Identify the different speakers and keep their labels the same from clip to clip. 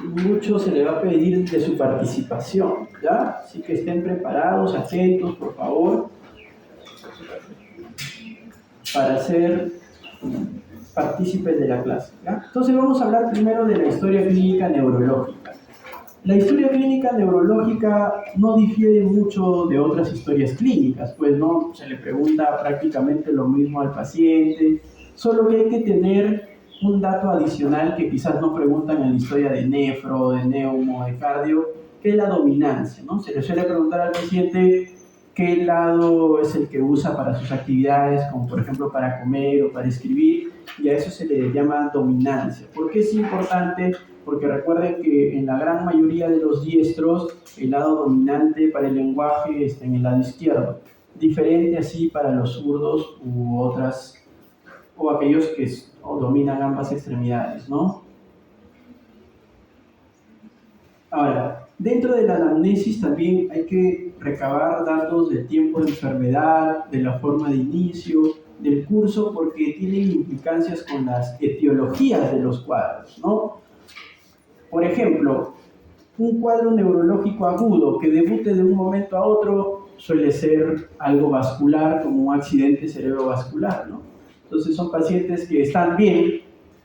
Speaker 1: mucho se le va a pedir de su participación, ¿ya? Así que estén preparados, atentos, por favor, para ser partícipes de la clase, ¿ya? Entonces vamos a hablar primero de la historia clínica neurológica. La historia clínica neurológica no difiere mucho de otras historias clínicas, pues no se le pregunta prácticamente lo mismo al paciente, solo que hay que tener un dato adicional que quizás no preguntan en la historia de nefro, de neumo, de cardio, que es la dominancia, ¿no? Se le suele preguntar al paciente qué lado es el que usa para sus actividades, como por ejemplo para comer o para escribir, y a eso se le llama dominancia. ¿Por qué es importante? Porque recuerden que en la gran mayoría de los diestros el lado dominante para el lenguaje está en el lado izquierdo, diferente así para los zurdos u otras, o aquellos que dominan ambas extremidades, ¿no? Ahora, dentro de la anamnesis también hay que recabar datos del tiempo de enfermedad, de la forma de inicio, del curso, porque tienen implicancias con las etiologías de los cuadros, ¿no? Por ejemplo, un cuadro neurológico agudo que debute de un momento a otro suele ser algo vascular, como un accidente cerebrovascular, ¿no? Entonces son pacientes que están bien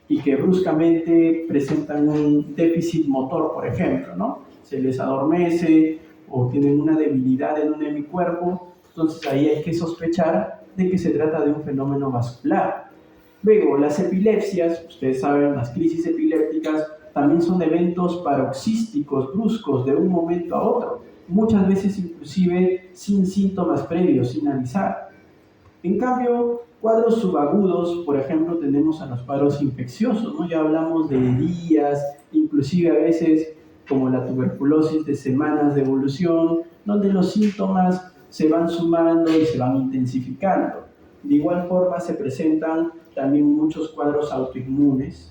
Speaker 1: y que bruscamente presentan un déficit motor, por ejemplo, ¿no? Se les adormece o tienen una debilidad en un hemicuerpo, entonces ahí hay que sospechar de que se trata de un fenómeno vascular. Luego, las epilepsias, ustedes saben, las crisis epilépticas también son eventos paroxísticos, bruscos, de un momento a otro, muchas veces inclusive sin síntomas previos, sin avisar. En cambio, cuadros subagudos, por ejemplo, tenemos a los cuadros infecciosos, ¿no? Ya hablamos de días, inclusive a veces como la tuberculosis de semanas de evolución, donde los síntomas se van sumando y se van intensificando. De igual forma se presentan también muchos cuadros autoinmunes.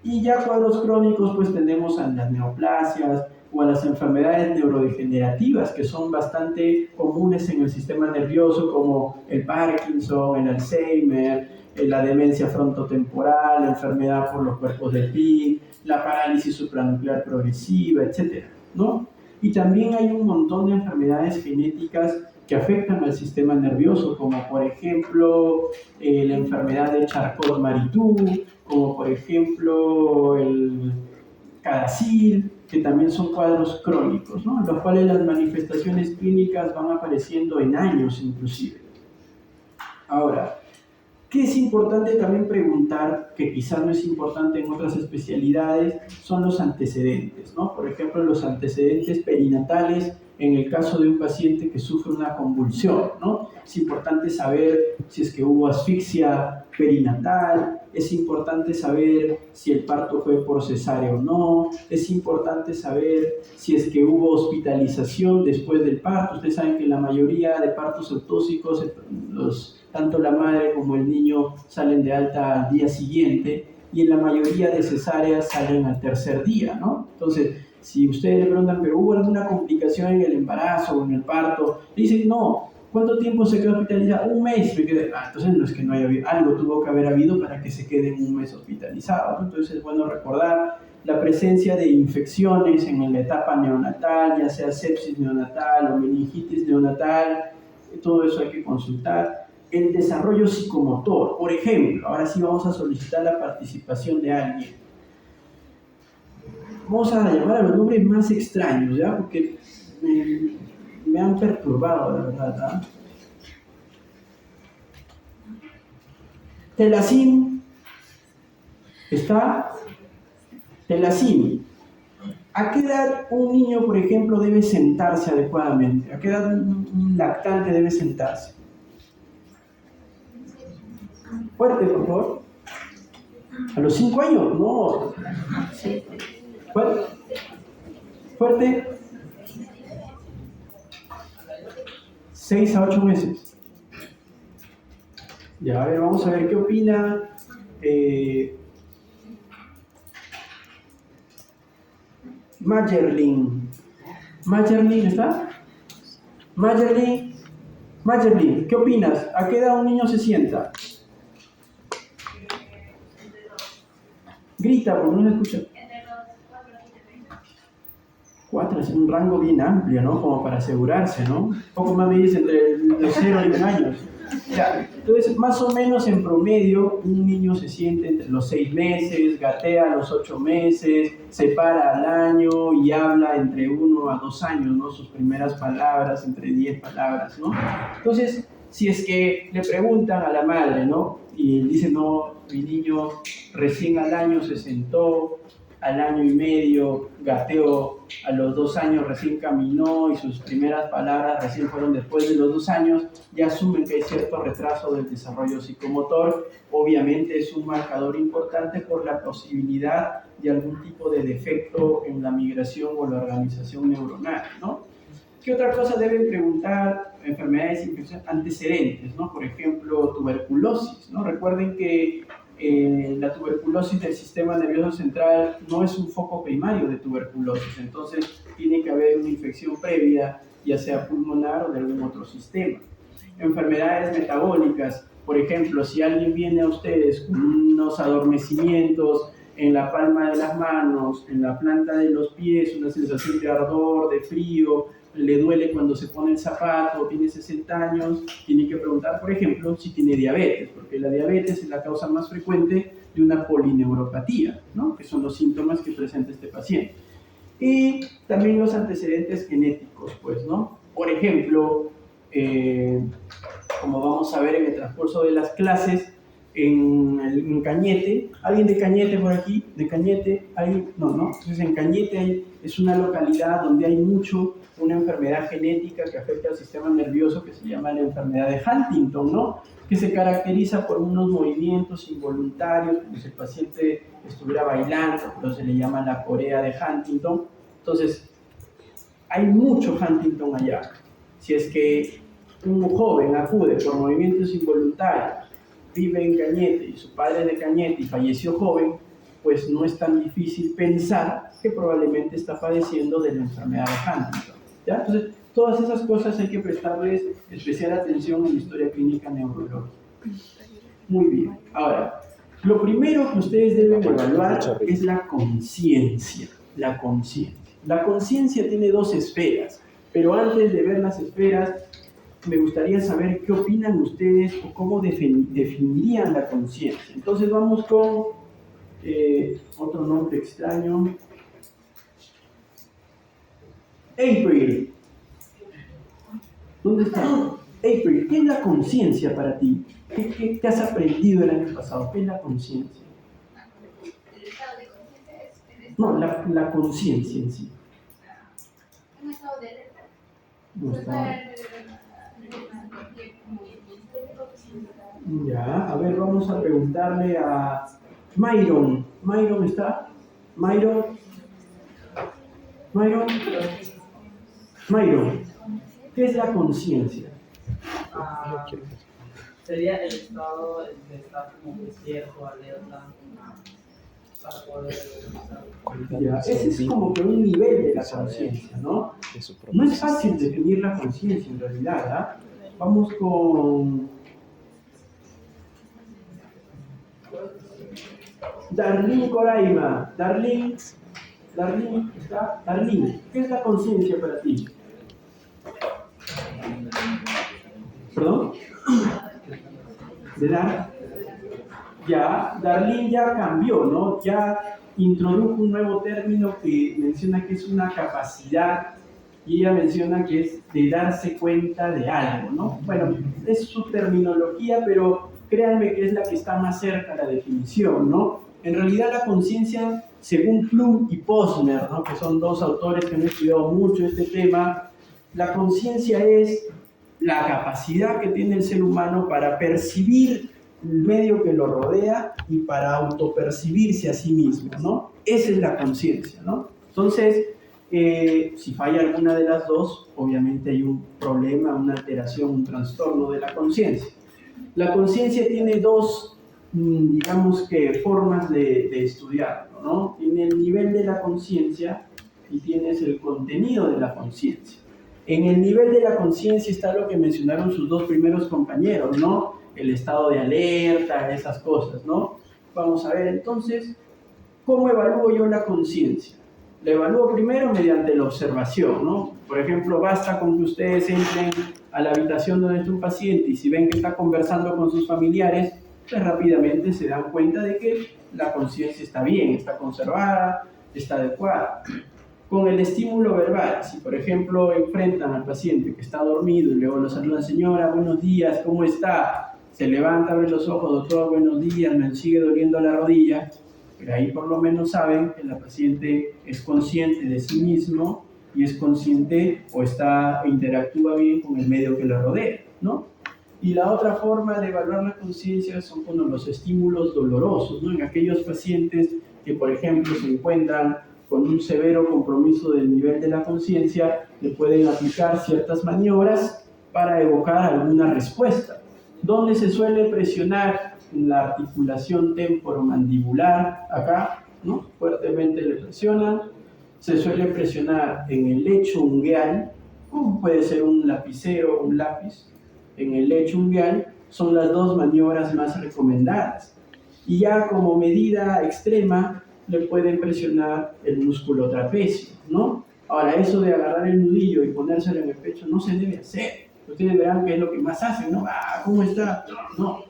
Speaker 1: Y ya cuadros crónicos, pues tenemos a las neoplasias o a las enfermedades neurodegenerativas que son bastante comunes en el sistema nervioso, como el Parkinson, el Alzheimer, la demencia frontotemporal, la enfermedad por los cuerpos de Pitt, la parálisis supranuclear progresiva, etc., ¿no? Y también hay un montón de enfermedades genéticas que afectan al sistema nervioso, como por ejemplo la enfermedad de Charcot-Marie-Tooth, como por ejemplo el CADASIL, que también son cuadros crónicos, ¿no? En los cuales las manifestaciones clínicas van apareciendo en años inclusive. Ahora, ¿qué es importante también preguntar, que quizás no es importante en otras especialidades, son los antecedentes, ¿no? Por ejemplo, los antecedentes perinatales en el caso de un paciente que sufre una convulsión, ¿no? Es importante saber si es que hubo asfixia perinatal, es importante saber si el parto fue por cesárea o no, es importante saber si es que hubo hospitalización después del parto. Ustedes saben que la mayoría de partos autóxicos, tanto la madre como el niño salen de alta al día siguiente, y en la mayoría de cesáreas salen al tercer día, ¿no? Entonces, si ustedes le preguntan, ¿pero hubo alguna complicación en el embarazo o en el parto? Dicen, no. ¿Cuánto tiempo se quedó hospitalizado? Un mes. Entonces no es que no haya habido, algo tuvo que haber habido para que se quede un mes hospitalizado, ¿no? Entonces es bueno recordar la presencia de infecciones en la etapa neonatal, ya sea sepsis neonatal o meningitis neonatal, todo eso hay que consultar. El desarrollo psicomotor, por ejemplo, ahora sí vamos a solicitar la participación de alguien. Vamos a llamar a los nombres más extraños, ¿ya? Porque me han perturbado, la verdad, ¿eh? Telacin, ¿está? Telacin. ¿A qué edad un niño, por ejemplo, debe sentarse adecuadamente? ¿A qué edad un lactante debe sentarse? Fuerte, por favor. ¿A los 5 años? No. Fuerte. Fuerte. 6 a 8 meses. Ya, a ver, vamos a ver qué opina Majerlin. ¿Majerlin está? Majerlin, ¿qué opinas? ¿A qué edad un niño se sienta? Grita, porque no se escucha. 4 es un rango bien amplio, ¿no? Como para asegurarse, ¿no? Un poco más me dice entre los 0 y 1 año. Ya, entonces, más o menos en promedio, un niño se siente entre los 6 meses, gatea a los 8 meses, se para al año y habla entre 1 a 2 años, ¿no? Sus primeras palabras, entre 10 palabras, ¿no? Entonces, si es que le preguntan a la madre, ¿no? Y dice, no, mi niño recién al año se sentó, al año y medio gateó, a los 2 años recién caminó y sus primeras palabras recién fueron después de los 2 años, ya asumen que hay cierto retraso del desarrollo psicomotor. Obviamente es un marcador importante por la posibilidad de algún tipo de defecto en la migración o la organización neuronal, ¿no? ¿Qué otra cosa deben preguntar? Enfermedades antecedentes, ¿no? Por ejemplo, tuberculosis, ¿no? Recuerden que la tuberculosis del sistema nervioso central no es un foco primario de tuberculosis, entonces tiene que haber una infección previa, ya sea pulmonar o de algún otro sistema. Enfermedades metabólicas, por ejemplo, si alguien viene a ustedes con unos adormecimientos en la palma de las manos, en la planta de los pies, una sensación de ardor, de frío, le duele cuando se pone el zapato, tiene 60 años, tiene que preguntar, por ejemplo, si tiene diabetes, porque la diabetes es la causa más frecuente de una polineuropatía, ¿no? Que son los síntomas que presenta este paciente. Y también los antecedentes genéticos, pues, ¿no? Por ejemplo, como vamos a ver en el transcurso de las clases, en Cañete, ¿alguien de Cañete por aquí? ¿De Cañete? No. Entonces en Cañete es una localidad donde hay una enfermedad genética que afecta al sistema nervioso que se llama la enfermedad de Huntington, ¿no? Que se caracteriza por unos movimientos involuntarios, como si el paciente estuviera bailando, pero se le llama la corea de Huntington. Entonces, hay mucho Huntington allá. Si es que un joven acude por movimientos involuntarios, vive en Cañete y su padre es de Cañete y falleció joven, pues no es tan difícil pensar que probablemente está padeciendo de la enfermedad de Huntington, ¿ya? Entonces, todas esas cosas hay que prestarles especial atención en la historia clínica neurológica. Muy bien. Ahora, lo primero que ustedes deben evaluar es la conciencia. La conciencia. La conciencia tiene 2 esferas, pero antes de ver las esferas, me gustaría saber qué opinan ustedes o cómo definirían la conciencia. Entonces vamos con otro nombre extraño. April. ¿Dónde está? April, ¿qué es la conciencia para ti? ¿Qué has aprendido el año pasado? ¿Qué es la conciencia?
Speaker 2: ¿El estado de conciencia es?
Speaker 1: No, la conciencia en sí.
Speaker 2: Un estado de alerta.
Speaker 1: No está. Ya, a ver, vamos a preguntarle a Myron. ¿Myron está? ¿Myron? ¿Qué es la conciencia?
Speaker 3: Sería el estado de estar como despierto, alerta, para poder
Speaker 1: ya, ese es como que un nivel de la conciencia, ¿no? No es fácil definir la conciencia en realidad, ¿eh? Vamos con Darlene Coraima. Darlene, ¿está? Darlene, ¿qué es la conciencia para ti? ¿Perdón? ¿De dar? Ya, Darlene ya cambió, ¿no? Ya introdujo un nuevo término que menciona que es una capacidad y ella menciona que es de darse cuenta de algo, ¿no? Bueno, es su terminología, pero créanme que es la que está más cerca a la definición, ¿no? En realidad la conciencia, según Plum y Posner, ¿no? Que son 2 autores que han estudiado mucho este tema, la conciencia es la capacidad que tiene el ser humano para percibir el medio que lo rodea y para autopercibirse a sí mismo, ¿no? Esa es la conciencia, ¿no? Entonces, si falla alguna de las 2, obviamente hay un problema, una alteración, un trastorno de la conciencia. La conciencia tiene 2, digamos que, formas de estudiarlo, ¿no? Tiene el nivel de la conciencia y tienes el contenido de la conciencia. En el nivel de la conciencia está lo que mencionaron sus 2 primeros compañeros, ¿no? El estado de alerta, esas cosas, ¿no? Vamos a ver entonces, ¿cómo evalúo yo la conciencia? La evalúo primero mediante la observación, ¿no? Por ejemplo, basta con que ustedes entren a la habitación donde está un paciente y si ven que está conversando con sus familiares, pues rápidamente se dan cuenta de que la conciencia está bien, está conservada, está adecuada. Con el estímulo verbal, si por ejemplo enfrentan al paciente que está dormido y luego lo saludan, señora, buenos días, ¿cómo está? Se levanta, abre los ojos, doctor, buenos días, me sigue doliendo la rodilla. Pero ahí por lo menos saben que la paciente es consciente de sí mismo y es consciente o interactúa bien con el medio que la rodea, ¿no? Y la otra forma de evaluar la conciencia son con los estímulos dolorosos, ¿no? En aquellos pacientes que, por ejemplo, se encuentran con un severo compromiso del nivel de la conciencia, le pueden aplicar ciertas maniobras para evocar alguna respuesta. ¿Dónde se suele presionar? En la articulación temporomandibular, acá, ¿no? Fuertemente le presionan. Se suele presionar en el lecho ungueal, como puede ser un lapicero o un lápiz. En el lecho ungueal son las dos maniobras más recomendadas. Y ya como medida extrema, le pueden presionar el músculo trapecio, ¿no? Ahora, eso de agarrar el nudillo y ponérselo en el pecho no se debe hacer. Ustedes verán que es lo que más hacen, ¿no? Ah, ¿cómo está? No.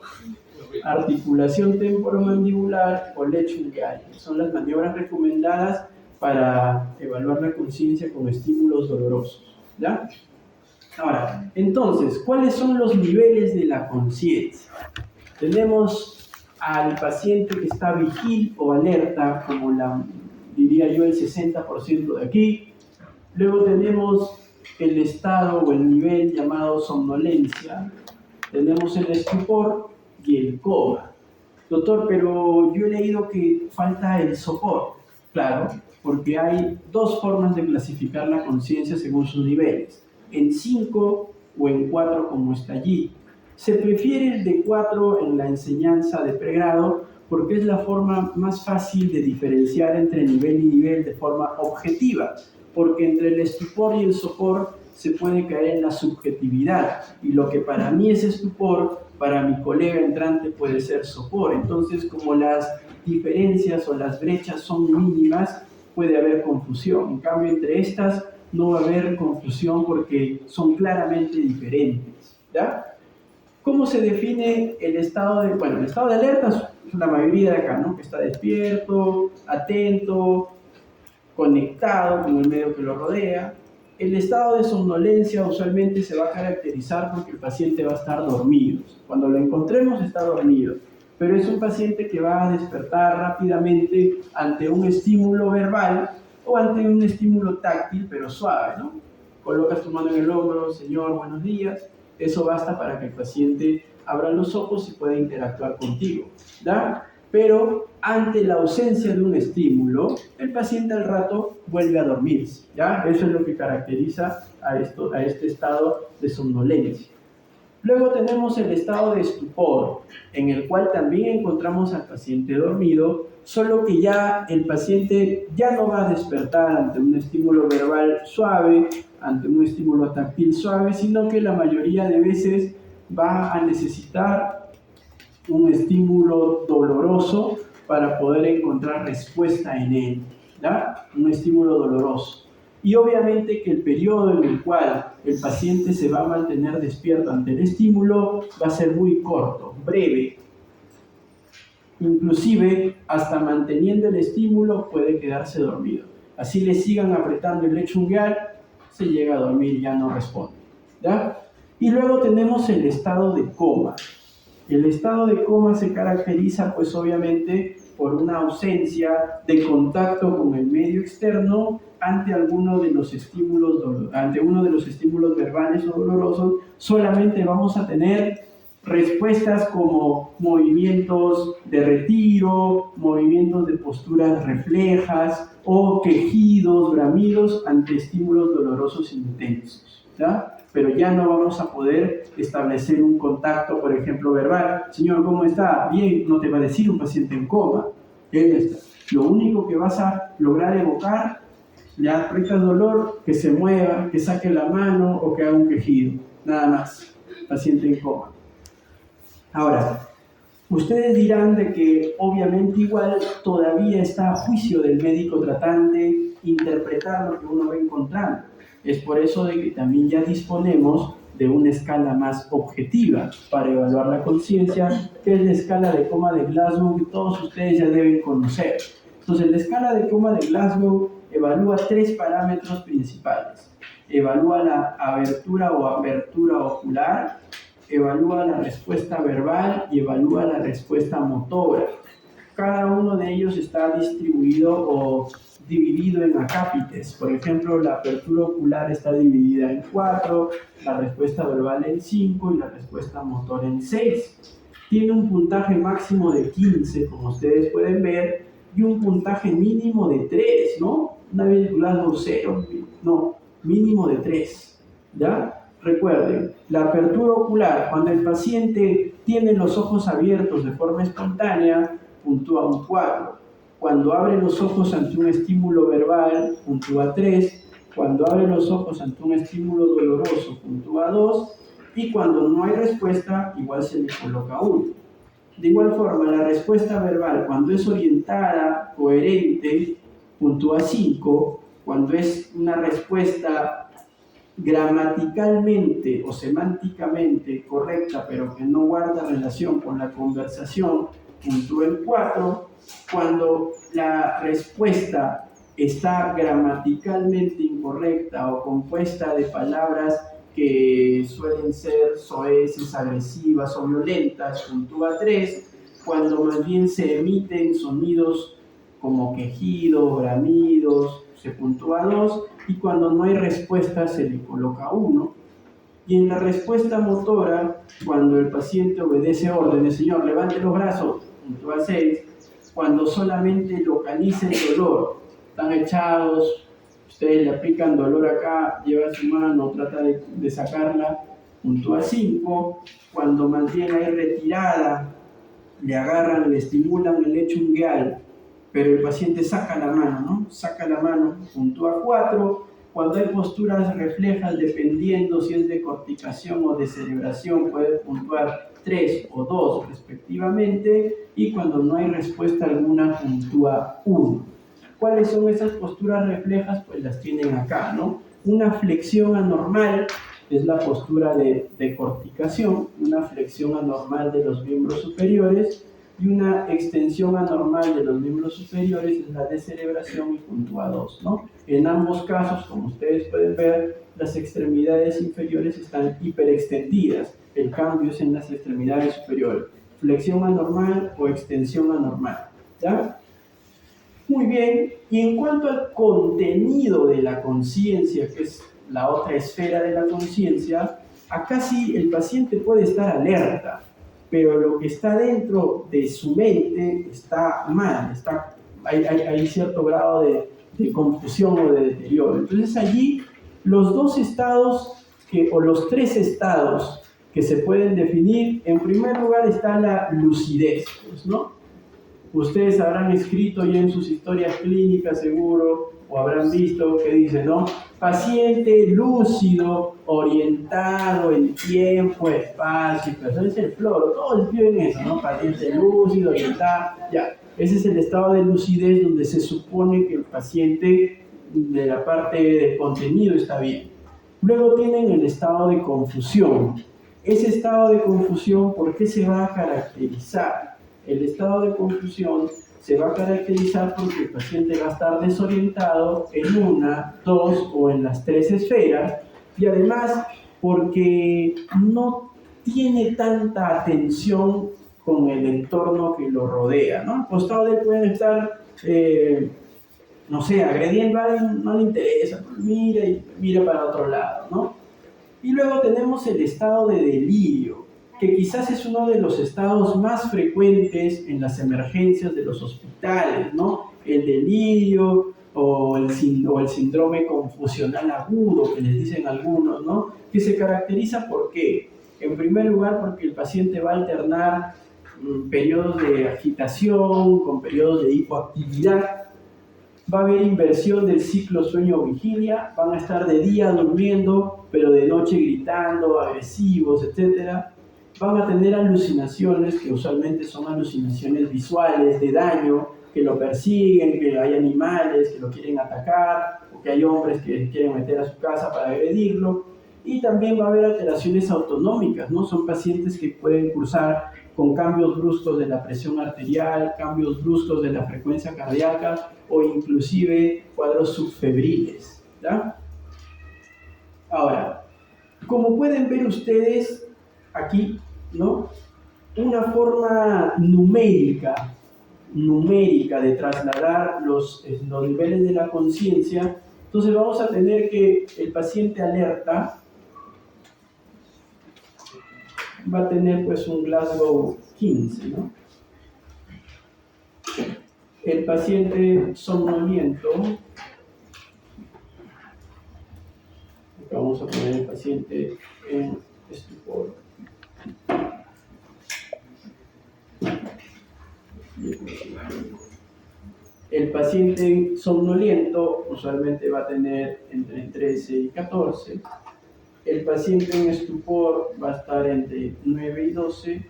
Speaker 1: Articulación temporomandibular o lecho ungueal. Son las maniobras recomendadas para evaluar la conciencia con estímulos dolorosos, ¿ya? Ahora, entonces, ¿cuáles son los niveles de la conciencia? Tenemos al paciente que está vigil o alerta, como diría yo, el 60% de aquí. Luego tenemos el estado o el nivel llamado somnolencia. Tenemos el estupor y el coma. Doctor, pero yo he leído que falta el sopor. Claro, porque hay dos formas de clasificar la conciencia según sus niveles. En 5 o en 4 como está allí. Se prefiere el de 4 en la enseñanza de pregrado porque es la forma más fácil de diferenciar entre nivel y nivel de forma objetiva, porque entre el estupor y el sopor se puede caer en la subjetividad y lo que para mí es estupor, para mi colega entrante puede ser sopor. Entonces, como las diferencias o las brechas son mínimas, puede haber confusión. En cambio, entre estas no va a haber confusión porque son claramente diferentes, ¿ya? ¿Cómo se define el estado de... Bueno, el estado de alerta es la mayoría de acá, ¿no? Que está despierto, atento, conectado con el medio que lo rodea. El estado de somnolencia usualmente se va a caracterizar porque el paciente va a estar dormido. Cuando lo encontremos está dormido, pero es un paciente que va a despertar rápidamente ante un estímulo verbal o ante un estímulo táctil, pero suave, ¿no? Colocas tu mano en el hombro, señor, buenos días. Eso basta para que el paciente abra los ojos y pueda interactuar contigo, ¿ya? Pero ante la ausencia de un estímulo, el paciente al rato vuelve a dormirse, ¿ya? Eso es lo que caracteriza a este estado de somnolencia. Luego tenemos el estado de estupor, en el cual también encontramos al paciente dormido, solo que ya el paciente ya no va a despertar ante un estímulo verbal suave, ante un estímulo táctil suave, sino que la mayoría de veces va a necesitar un estímulo doloroso para poder encontrar respuesta en él, ¿ya? Un estímulo doloroso. Y obviamente que el periodo en el cual el paciente se va a mantener despierto ante el estímulo va a ser muy corto, breve. Inclusive, hasta manteniendo el estímulo puede quedarse dormido. Así le sigan apretando el lecho ungueal, se llega a dormir y ya no responde, ¿ya? Y luego tenemos el estado de coma. El estado de coma se caracteriza, pues obviamente, por una ausencia de contacto con el medio externo ante uno de los estímulos verbales o dolorosos. Solamente vamos a tener respuestas como movimientos de retiro, movimientos de posturas reflejas o quejidos, bramidos ante estímulos dolorosos intensos, ¿ya? Pero ya no vamos a poder establecer un contacto, por ejemplo, verbal. Señor, ¿cómo está? Bien, no te va a decir un paciente en coma. Lo único que vas a lograr evocar, le aprietas dolor, que se mueva, que saque la mano o que haga un quejido. Nada más. Paciente en coma. Ahora, Ustedes dirán de que obviamente igual todavía está a juicio del médico tratante interpretar lo que uno va encontrando. Es por eso de que también ya disponemos de una escala más objetiva para evaluar la conciencia, que es la escala de coma de Glasgow que todos ustedes ya deben conocer. Entonces, la escala de coma de Glasgow evalúa 3 parámetros principales. Evalúa la abertura o apertura ocular, evalúa la respuesta verbal y evalúa la respuesta motora. Cada uno de ellos está distribuido o dividido en acápites. Por ejemplo, la apertura ocular está dividida en 4, la respuesta verbal en 5 y la respuesta motora en 6. Tiene un puntaje máximo de 15, como ustedes pueden ver, y un puntaje mínimo de 3, ¿no? Una vez Glasgow 0, no, mínimo de 3, ¿ya? Recuerden, la apertura ocular, cuando el paciente tiene los ojos abiertos de forma espontánea, puntúa un 4. Cuando abre los ojos ante un estímulo verbal, puntúa 3. Cuando abre los ojos ante un estímulo doloroso, puntúa 2. Y cuando no hay respuesta, igual se le coloca 1. De igual forma, la respuesta verbal, cuando es orientada, coherente, puntúa 5. Cuando es una respuesta gramaticalmente o semánticamente correcta, pero que no guarda relación con la conversación, puntúa en 4. Cuando la respuesta está gramaticalmente incorrecta o compuesta de palabras que suelen ser soeces, agresivas o violentas, puntúa 3. Cuando más bien se emiten sonidos como quejidos, bramidos, se puntúa 2. Y cuando no hay respuesta se le coloca 1. Y en la respuesta motora, cuando el paciente obedece órdenes, señor, levante los brazos, puntúa 6. Cuando solamente localiza el dolor, están echados, ustedes le aplican dolor acá, lleva su mano, trata de sacarla, puntúa 5. Cuando más bien hay retirada, le agarran, le estimulan el lecho ungueal, pero el paciente saca la mano, ¿no? Saca la mano, puntúa 4. Cuando hay posturas reflejas, dependiendo si es de corticación o de cerebración, puede puntuar 3 o 2 respectivamente, y cuando no hay respuesta alguna, puntúa 1. ¿Cuáles son esas posturas reflejas? Pues las tienen acá, ¿no? Una flexión anormal es la postura de corticación, una flexión anormal de los miembros superiores, y una extensión anormal de los miembros superiores es la descerebración y puntúa 2, ¿no? En ambos casos, como ustedes pueden ver, las extremidades inferiores están hiperextendidas. El cambio es en las extremidades superiores. Flexión anormal o extensión anormal, ¿ya? Muy bien, y en cuanto al contenido de la conciencia, que es la otra esfera de la conciencia, acá sí el paciente puede estar alerta, pero lo que está dentro de su mente está mal, hay cierto grado de confusión o de deterioro. Entonces allí los 2 estados, o los 3 estados que se pueden definir, en primer lugar está la lucidez, pues, ¿no? Ustedes habrán escrito ya en sus historias clínicas seguro, o habrán visto que dice, ¿no? Paciente lúcido, orientado en tiempo, espacio, pero es el floro, todos escriben eso, ¿no? Paciente lúcido, orientado, ya. Ese es el estado de lucidez donde se supone que el paciente de la parte de contenido está bien. Luego tienen el estado de confusión. Ese estado de confusión, ¿por qué se va a caracterizar? El estado de confusión se va a caracterizar porque el paciente va a estar desorientado en una, 2 o en las 3 esferas, y además porque no tiene tanta atención con el entorno que lo rodea, ¿no? Al costado de él pueden estar, no sé, agrediendo a alguien, no le interesa, mira para otro lado, ¿no? Y luego tenemos el estado de delirio, que quizás es uno de los estados más frecuentes en las emergencias de los hospitales, ¿no? El delirio o el síndrome confusional agudo, que les dicen algunos, ¿no? Que se caracteriza ¿por qué? En primer lugar, porque el paciente va a alternar periodos de agitación con periodos de hipoactividad. Va a haber inversión del ciclo sueño-vigilia, van a estar de día durmiendo, pero de noche gritando, agresivos, etc. van a tener alucinaciones que usualmente son alucinaciones visuales de daño, que lo persiguen, que hay animales que lo quieren atacar, o que hay hombres que quieren meter a su casa para agredirlo. Y también va a haber alteraciones autonómicas, ¿no? Son pacientes que pueden cursar con cambios bruscos de la presión arterial, cambios bruscos de la frecuencia cardíaca o inclusive cuadros subfebriles, ¿ya? Ahora, como pueden ver ustedes aquí, ¿no? Una forma numérica de trasladar los niveles de la conciencia. Entonces vamos a tener que el paciente alerta va a tener pues un Glasgow 15, ¿no? El paciente somnoliento, vamos a poner el paciente en estupor. El paciente somnoliento usualmente va a tener entre 13 y 14. El paciente en estupor va a estar entre 9 y 12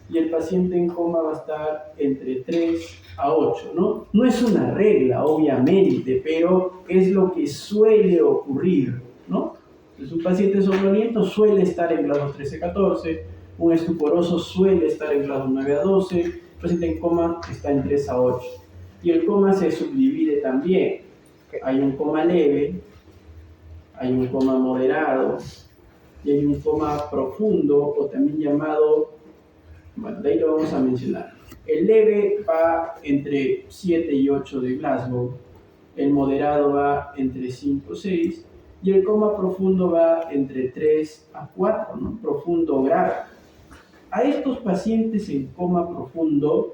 Speaker 1: y el paciente en coma va a estar entre 3 a 8, ¿no? No es una regla, obviamente, pero es lo que suele ocurrir, ¿no? Entonces, un paciente somnoliento suele estar en grado 13-14, un estuporoso suele estar en grado 9 a 12, el paciente en coma está en 3 a 8. Y el coma se subdivide también. Hay un coma leve, hay un coma moderado, y hay un coma profundo, o también llamado, bueno, de ahí lo vamos a mencionar. El leve va entre 7 y 8 de Glasgow, el moderado va entre 5 y 6, y el coma profundo va entre 3 a 4, ¿no? Profundo grave. A estos pacientes en coma profundo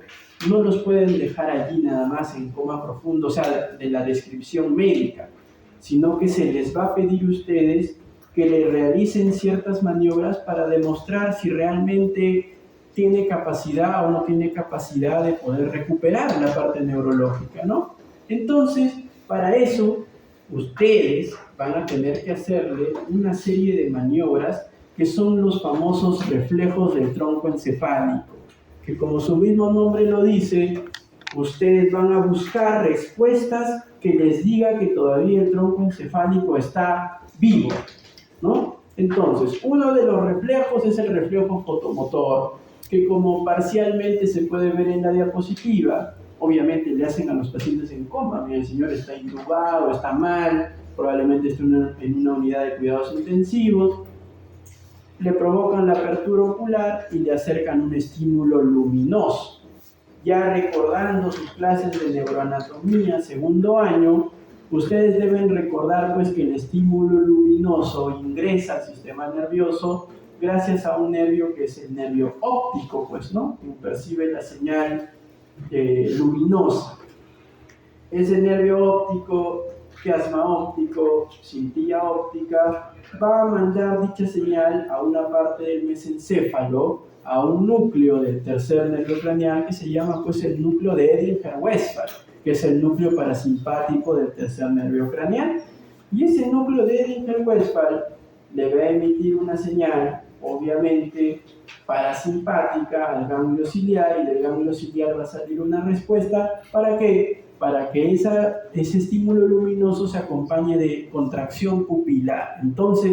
Speaker 1: no los pueden dejar allí nada más en coma profundo, o sea, de la descripción médica, sino que se les va a pedir a ustedes que le realicen ciertas maniobras para demostrar si realmente tiene capacidad o no tiene capacidad de poder recuperar la parte neurológica, ¿no? Entonces, para eso, ustedes van a tener que hacerle una serie de maniobras que son los famosos reflejos del tronco encefálico, que como su mismo nombre lo dice, ustedes van a buscar respuestas que les diga que todavía el tronco encefálico está vivo, ¿no? Entonces, uno de los reflejos es el reflejo fotomotor, que como parcialmente se puede ver en la diapositiva, obviamente le hacen a los pacientes en coma. Mira, el señor está intubado, está mal, probablemente esté en una unidad de cuidados intensivos, le provocan la apertura ocular y le acercan un estímulo luminoso. Ya recordando sus clases de neuroanatomía, segundo año, ustedes deben recordar pues que el estímulo luminoso ingresa al sistema nervioso gracias a un nervio que es el nervio óptico, pues, ¿no? Que percibe la señal luminosa. Ese nervio óptico, chiasma óptico, cintilla óptica, va a mandar dicha señal a una parte del mesencéfalo, a un núcleo del tercer nervio craneal que se llama pues el núcleo de Edinger-Westphal, que es el núcleo parasimpático del tercer nervio craneal. Y ese núcleo de Edinger-Westphal le va a emitir una señal, obviamente, parasimpática al ganglio ciliar, y del ganglio ciliar va a salir una respuesta. ¿Para qué? Para que ese estímulo luminoso se acompañe de contracción pupilar. Entonces,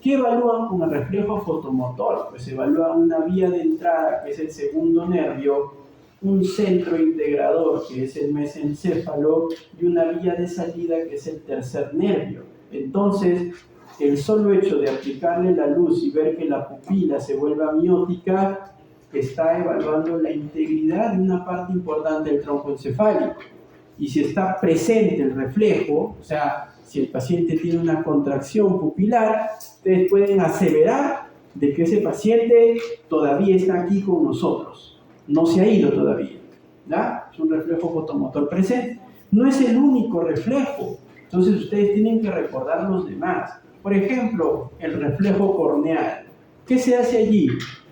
Speaker 1: ¿qué evalúan con el reflejo fotomotor? Pues evalúan una vía de entrada, que es el segundo nervio, un centro integrador, que es el mesencéfalo, y una vía de salida, que es el tercer nervio. Entonces, el solo hecho de aplicarle la luz y ver que la pupila se vuelva miótica, está evaluando la integridad de una parte importante del tronco encefálico. Y si está presente el reflejo, o sea, si el paciente tiene una contracción pupilar, ustedes pueden aseverar de que ese paciente todavía está aquí con nosotros, no se ha ido todavía, ¿ya? Es un reflejo fotomotor presente. No es el único reflejo, entonces ustedes tienen que recordar los demás. Por ejemplo, el reflejo corneal. ¿Qué se hace allí?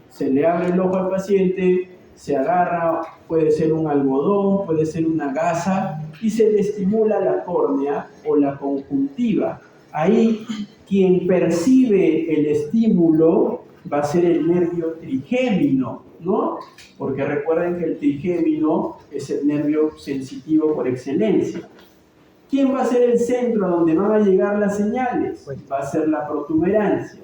Speaker 1: Se le abre el ojo al paciente, se agarra, puede ser un algodón, puede ser una gasa, y se le estimula la córnea o la conjuntiva. Ahí, quien percibe el estímulo va a ser el nervio trigémino, ¿no? Porque recuerden que el trigémino es el nervio sensitivo por excelencia. ¿Quién va a ser el centro donde van a llegar las señales? Va a ser la protuberancia.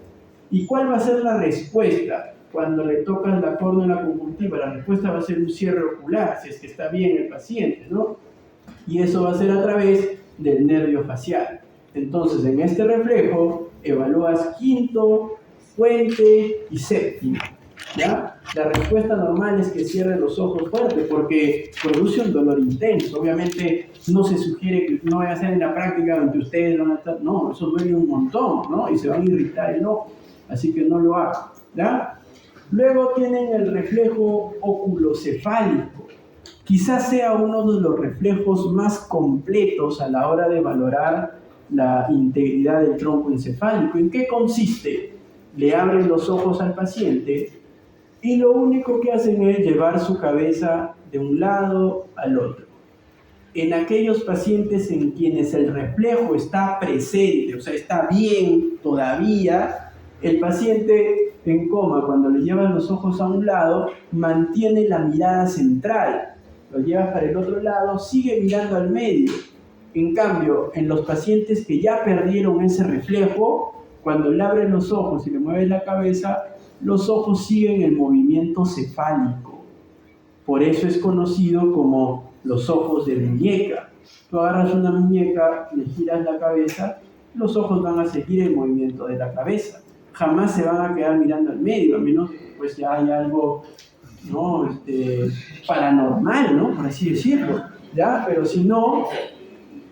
Speaker 1: ¿Y cuál va a ser la respuesta? Cuando le tocan la córnea conjuntiva, la respuesta va a ser un cierre ocular, si es que está bien el paciente, ¿no? Y eso va a ser a través del nervio facial. Entonces, en este reflejo, evalúas quinto, puente y séptimo, ¿ya? La respuesta normal es que cierre los ojos fuerte porque produce un dolor intenso. Obviamente, no se sugiere que no vaya a ser en la práctica donde ustedes van a estar, no, eso duele un montón, ¿no? Y se van a irritar el ojo, así que no lo hagan, ¿ya? Luego tienen el reflejo oculocefálico. Quizás sea uno de los reflejos más completos a la hora de valorar la integridad del tronco encefálico. ¿En qué consiste? Le abren los ojos al paciente y lo único que hacen es llevar su cabeza de un lado al otro. En aquellos pacientes en quienes el reflejo está presente, o sea, está bien todavía, el paciente en coma, cuando le llevan los ojos a un lado, mantiene la mirada central. Lo llevas para el otro lado, sigue mirando al medio. En cambio, en los pacientes que ya perdieron ese reflejo, cuando le abren los ojos y le mueven la cabeza, los ojos siguen el movimiento cefálico. Por eso es conocido como los ojos de muñeca. Tú agarras una muñeca, le giras la cabeza, los ojos van a seguir el movimiento de la cabeza. Jamás se van a quedar mirando al medio, a menos que pues ya haya algo, ¿no? Paranormal, ¿no? Por así decirlo, ¿ya? Pero si no,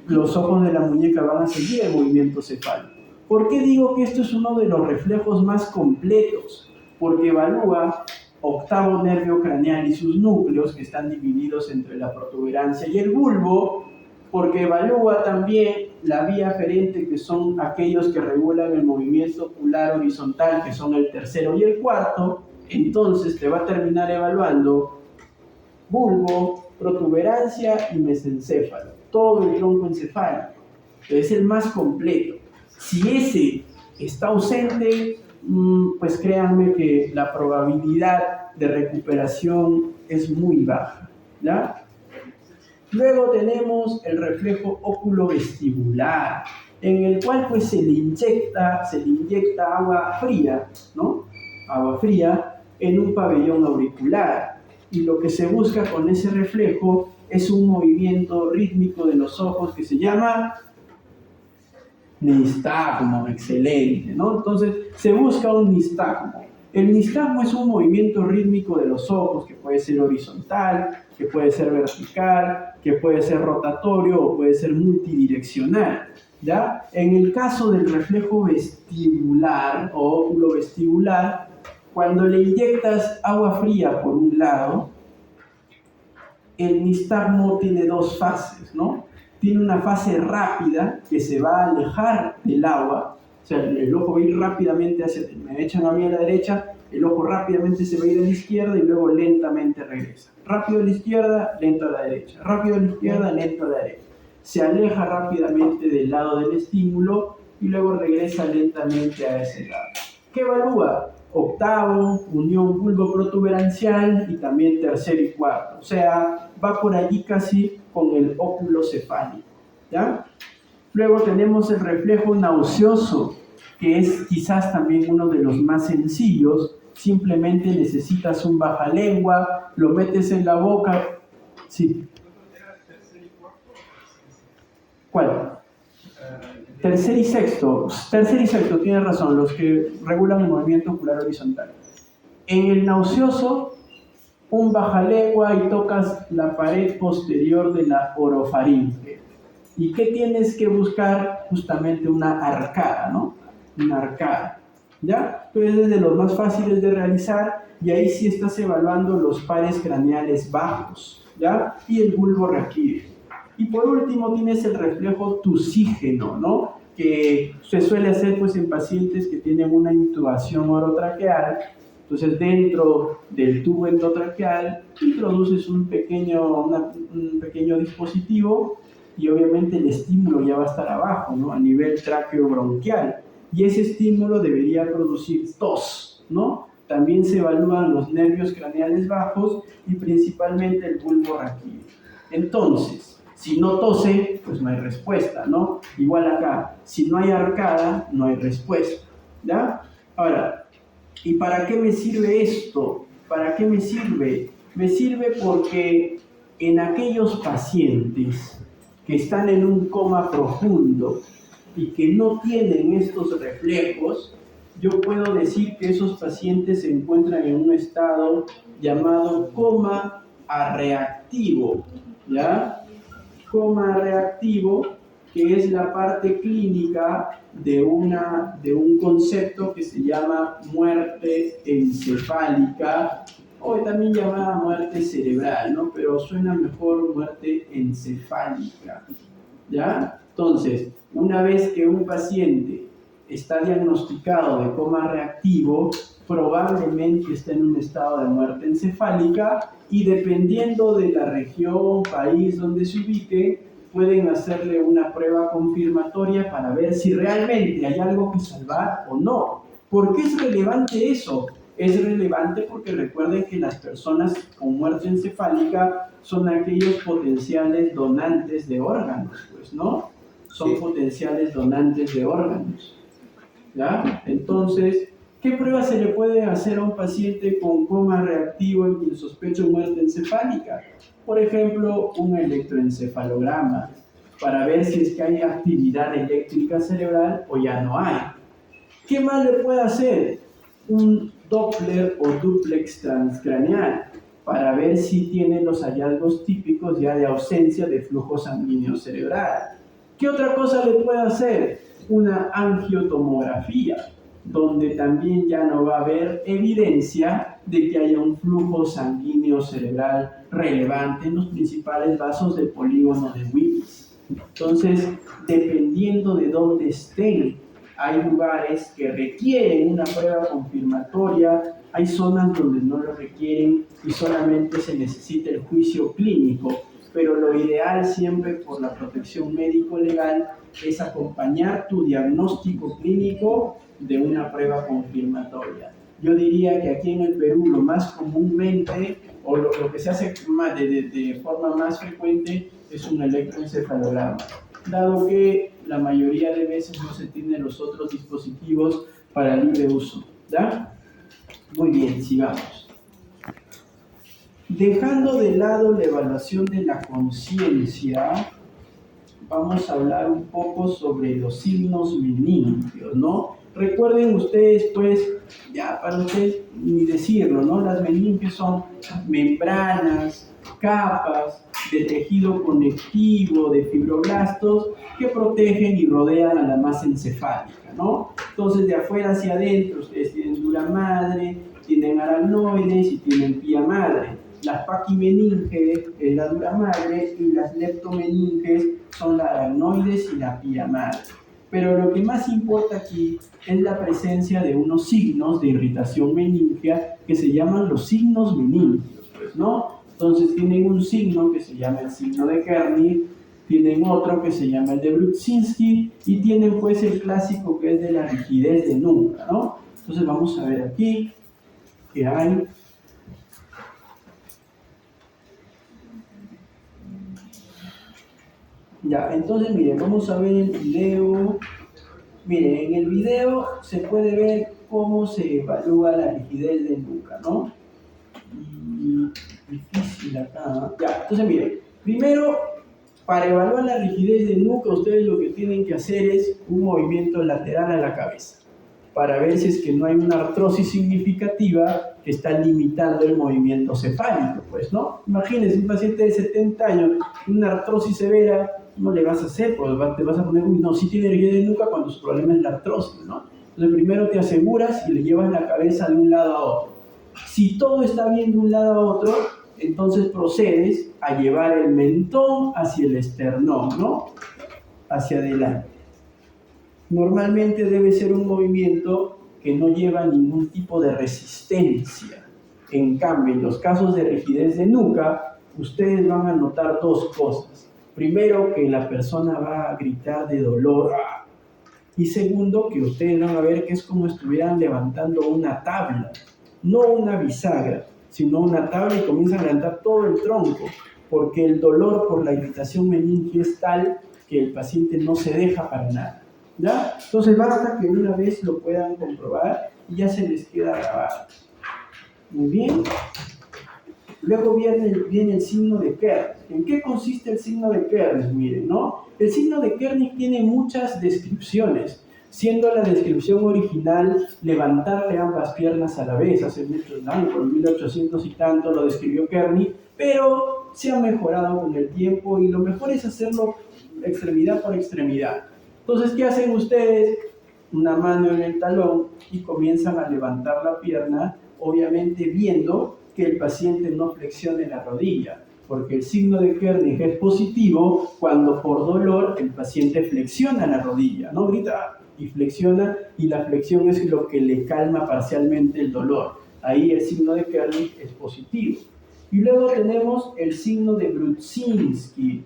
Speaker 1: los ojos de la muñeca van a seguir el movimiento cefálico. ¿Por qué digo que esto es uno de los reflejos más completos? Porque evalúa octavo nervio craneal y sus núcleos, que están divididos entre la protuberancia y el bulbo, porque evalúa también la vía aferente, que son aquellos que regulan el movimiento ocular horizontal, que son el tercero y el cuarto. Entonces te va a terminar evaluando bulbo, protuberancia y mesencéfalo, todo el tronco encefálico. Es el más completo. Si ese está ausente, pues créanme que la probabilidad de recuperación es muy baja, ¿ya? Luego tenemos el reflejo oculovestibular, en el cual pues se le inyecta agua fría, ¿no? Agua fría en un pabellón auricular. Y lo que se busca con ese reflejo es un movimiento rítmico de los ojos que se llama nistagmo, excelente, ¿no? Entonces se busca un nistagmo. El nistagmo es un movimiento rítmico de los ojos que puede ser horizontal, que puede ser vertical, que puede ser rotatorio o puede ser multidireccional, ¿ya? En el caso del reflejo vestibular o oculovestibular, cuando le inyectas agua fría por un lado, el nistagmo tiene dos fases, ¿no? Tiene una fase rápida que se va a alejar del agua, o sea, el ojo va a ir rápidamente hacia, me echan a mí a la derecha, el ojo rápidamente se va a ir a la izquierda y luego lentamente regresa. Rápido a la izquierda, lento a la derecha. Rápido a la izquierda, lento a la derecha. Se aleja rápidamente del lado del estímulo y luego regresa lentamente a ese lado. ¿Qué evalúa? Octavo, unión bulbo-protuberancial y también tercero y cuarto. O sea, va por allí casi con el óculo cefálico, ¿ya? Luego tenemos el reflejo nauseoso, que es quizás también uno de los más sencillos. Simplemente necesitas un bajalengua, lo metes en la boca. Sí. ¿Cuál? Tercer y sexto, tiene razón, los que regulan el movimiento ocular horizontal. En el nauseoso, un bajalengua y tocas la pared posterior de la orofaringe. ¿Y qué tienes que buscar? Justamente una arcada, ¿no? Una arcada, ¿ya? Entonces es de los más fáciles de realizar y ahí sí estás evaluando los pares craneales bajos, ¿ya? Y el bulbo raquídeo. Y por último tienes el reflejo tusígeno, ¿no? Que se suele hacer pues en pacientes que tienen una intubación orotraqueal. Entonces dentro del tubo endotraqueal introduces un pequeño dispositivo y obviamente el estímulo ya va a estar abajo, ¿no? A nivel tráqueo-bronquial. Y ese estímulo debería producir tos. ¿no? También se evalúan los nervios craneales bajos y principalmente el bulbo raquídeo. Entonces, si no tose, pues no hay respuesta, ¿no? Igual acá, si no hay arcada, no hay respuesta, ¿ya? Ahora, ¿y para qué me sirve esto? ¿Para qué me sirve? Me sirve porque en aquellos pacientes que están en un coma profundo y que no tienen estos reflejos, yo puedo decir que esos pacientes se encuentran en un estado llamado coma arreactivo, ¿ya? Coma reactivo, que es la parte clínica de un concepto que se llama muerte encefálica, o también llamada muerte cerebral, ¿no? Pero suena mejor muerte encefálica, ¿ya? Entonces, una vez que un paciente está diagnosticado de coma reactivo, probablemente está en un estado de muerte encefálica y dependiendo de la región, país donde se ubique, pueden hacerle una prueba confirmatoria para ver si realmente hay algo que salvar o no. ¿Por qué es relevante eso? Es relevante porque recuerden que las personas con muerte encefálica son aquellos potenciales donantes de órganos, pues, ¿no? Son potenciales donantes de órganos, ¿ya? Entonces, ¿qué prueba se le puede hacer a un paciente con coma reactivo en quien sospecho muerte encefálica? Por ejemplo, un electroencefalograma, para ver si es que hay actividad eléctrica cerebral o ya no hay. ¿Qué más le puede hacer? Un Doppler o duplex transcraneal, para ver si tiene los hallazgos típicos ya de ausencia de flujo sanguíneo cerebral. ¿Qué otra cosa le puede hacer? Una angiotomografía, donde también ya no va a haber evidencia de que haya un flujo sanguíneo cerebral relevante en los principales vasos del polígono de Willis. Entonces, dependiendo de dónde estén, hay lugares que requieren una prueba confirmatoria, hay zonas donde no lo requieren y solamente se necesita el juicio clínico, pero lo ideal siempre por la protección médico-legal es acompañar tu diagnóstico clínico de una prueba confirmatoria. Yo diría que aquí en el Perú lo más comúnmente, o lo que se hace de forma más frecuente, es un electroencefalograma, dado que la mayoría de veces no se tienen los otros dispositivos para libre uso, ¿ya? Muy bien, sigamos. Dejando de lado la evaluación de la conciencia, vamos a hablar un poco sobre los signos meníngeos, ¿no? Recuerden ustedes, pues, ya para ustedes ni decirlo, ¿no? Las meninges son membranas, capas de tejido conectivo, de fibroblastos, que protegen y rodean a la masa encefálica, ¿no? Entonces, de afuera hacia adentro, ustedes tienen dura madre, tienen aracnoides y tienen pía madre. Las paquimeninges es la dura madre y las leptomeninges son las aracnoides y la pía madre. Pero lo que más importa aquí es la presencia de unos signos de irritación meningea que se llaman los signos meningios, pues, ¿no? Entonces tienen un signo que se llama el signo de Kerner, tienen otro que se llama el de Brudzinski y tienen pues el clásico que es de la rigidez de nuca, ¿no? Entonces vamos a ver aquí que hay. Ya, entonces miren, vamos a ver el video. Miren, en el video se puede ver cómo se evalúa la rigidez de nuca, ¿no? Difícil acá. Ya, entonces miren, primero, para evaluar la rigidez de nuca, ustedes lo que tienen que hacer es un movimiento lateral a la cabeza, para ver si es que no hay una artrosis significativa que está limitando el movimiento cefálico, pues, ¿no? Imagínense, un paciente de 70 años, una artrosis severa, no le vas a hacer, pues te vas a poner, uy, no, sí tiene rigidez de nuca cuando su problema es la artrosis, ¿no? Entonces primero te aseguras y le llevas la cabeza de un lado a otro. Si todo está bien de un lado a otro, entonces procedes a llevar el mentón hacia el esternón, ¿no? Hacia adelante. Normalmente debe ser un movimiento que no lleva ningún tipo de resistencia. En cambio, en los casos de rigidez de nuca, ustedes van a notar dos cosas. Primero, que la persona va a gritar de dolor. Y segundo, que ustedes van a ver que es como si estuvieran levantando una tabla, no una bisagra, sino una tabla y comienzan a levantar todo el tronco, porque el dolor por la irritación meningia es tal que el paciente no se deja para nada. ¿Ya? Entonces basta que una vez lo puedan comprobar y ya se les queda grabado. Muy bien. Luego viene el signo de Kernig. ¿En qué consiste el signo de Kernig? Miren, ¿no? El signo de Kernig tiene muchas descripciones, siendo la descripción original levantarle ambas piernas a la vez, hace muchos años, por 1800 y tanto lo describió Kernig, pero se ha mejorado con el tiempo y lo mejor es hacerlo extremidad por extremidad. Entonces, ¿qué hacen ustedes? Una mano en el talón y comienzan a levantar la pierna, obviamente viendo que el paciente no flexione la rodilla, porque el signo de Kernig es positivo cuando por dolor el paciente flexiona la rodilla, no grita y flexiona, y la flexión es lo que le calma parcialmente el dolor. Ahí el signo de Kernig es positivo. Y luego tenemos el signo de Brudzinski.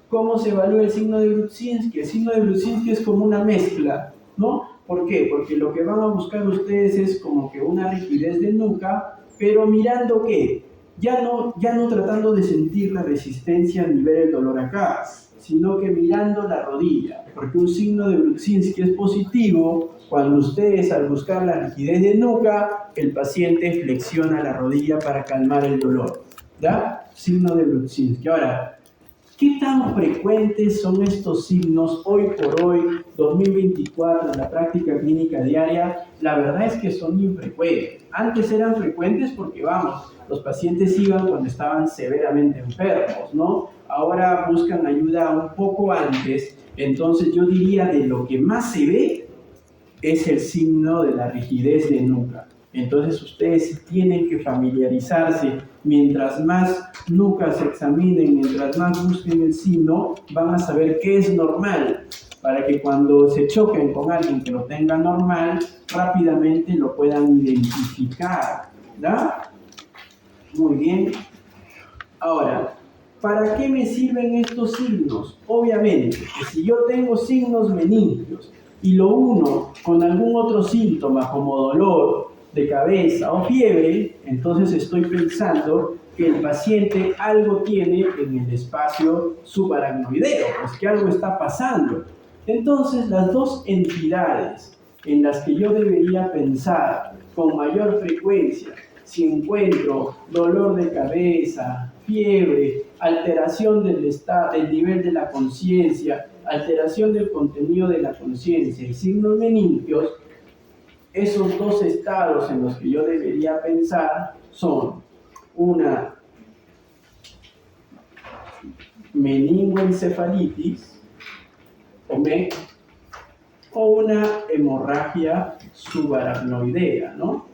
Speaker 1: ¿Cómo se evalúa el signo de Brudzinski? El signo de Brudzinski es como una mezcla, ¿no? ¿Por qué? Porque lo que van a buscar ustedes es como que una rigidez de nuca, pero mirando ¿qué? Ya no tratando de sentir la resistencia ni ver el dolor acá, sino que mirando la rodilla, porque un signo de Brudzinski es positivo cuando ustedes al buscar la rigidez de nuca, el paciente flexiona la rodilla para calmar el dolor, ¿ya? Signo de Brudzinski. Ahora, ¿qué tan frecuentes son estos signos hoy por hoy, 2024, en la práctica clínica diaria? La verdad es que son infrecuentes. Antes eran frecuentes porque, vamos, los pacientes iban cuando estaban severamente enfermos, ¿no? Ahora buscan ayuda un poco antes. Entonces yo diría de lo que más se ve es el signo de la rigidez de nuca. Entonces ustedes tienen que familiarizarse. Mientras más nucas examinen, mientras más busquen el signo, van a saber qué es normal, para que cuando se choquen con alguien que lo tenga normal, rápidamente lo puedan identificar, ¿verdad? Muy bien. Ahora, ¿para qué me sirven estos signos? Obviamente, que si yo tengo signos meningios y lo uno con algún otro síntoma como dolor de cabeza o fiebre, entonces estoy pensando que el paciente algo tiene en el espacio subaracnoideo, pues que algo está pasando. Entonces, las dos entidades en las que yo debería pensar con mayor frecuencia, si encuentro dolor de cabeza, fiebre, alteración del nivel de la conciencia, alteración del contenido de la conciencia y signos meningios, esos dos estados en los que yo debería pensar son una meningoencefalitis o una hemorragia subaracnoidea, ¿no?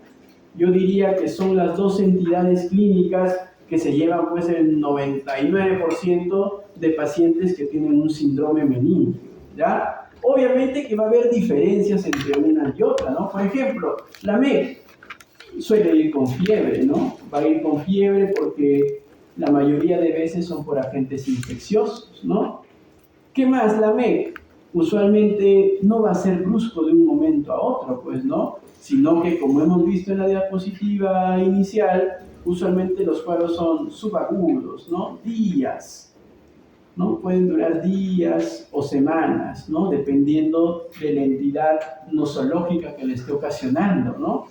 Speaker 1: Yo diría que son las dos entidades clínicas que se llevan pues el 99% de pacientes que tienen un síndrome meningio, ¿ya? Obviamente que va a haber diferencias entre una y otra, ¿no? Por ejemplo, la MEC suele ir con fiebre, ¿no? Va a ir con fiebre porque la mayoría de veces son por agentes infecciosos, ¿no? ¿Qué más? La MEC usualmente no va a ser brusco de un momento a otro, pues, ¿no? Sino que, como hemos visto en la diapositiva inicial, usualmente los cuadros son subagudos, ¿no? Días, ¿no? Pueden durar días o semanas, ¿no? Dependiendo de la entidad nosológica que le esté ocasionando, ¿no?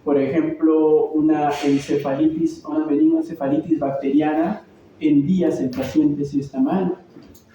Speaker 1: Por ejemplo, una encefalitis, una meningoencefalitis bacteriana, en días el paciente sí está mal.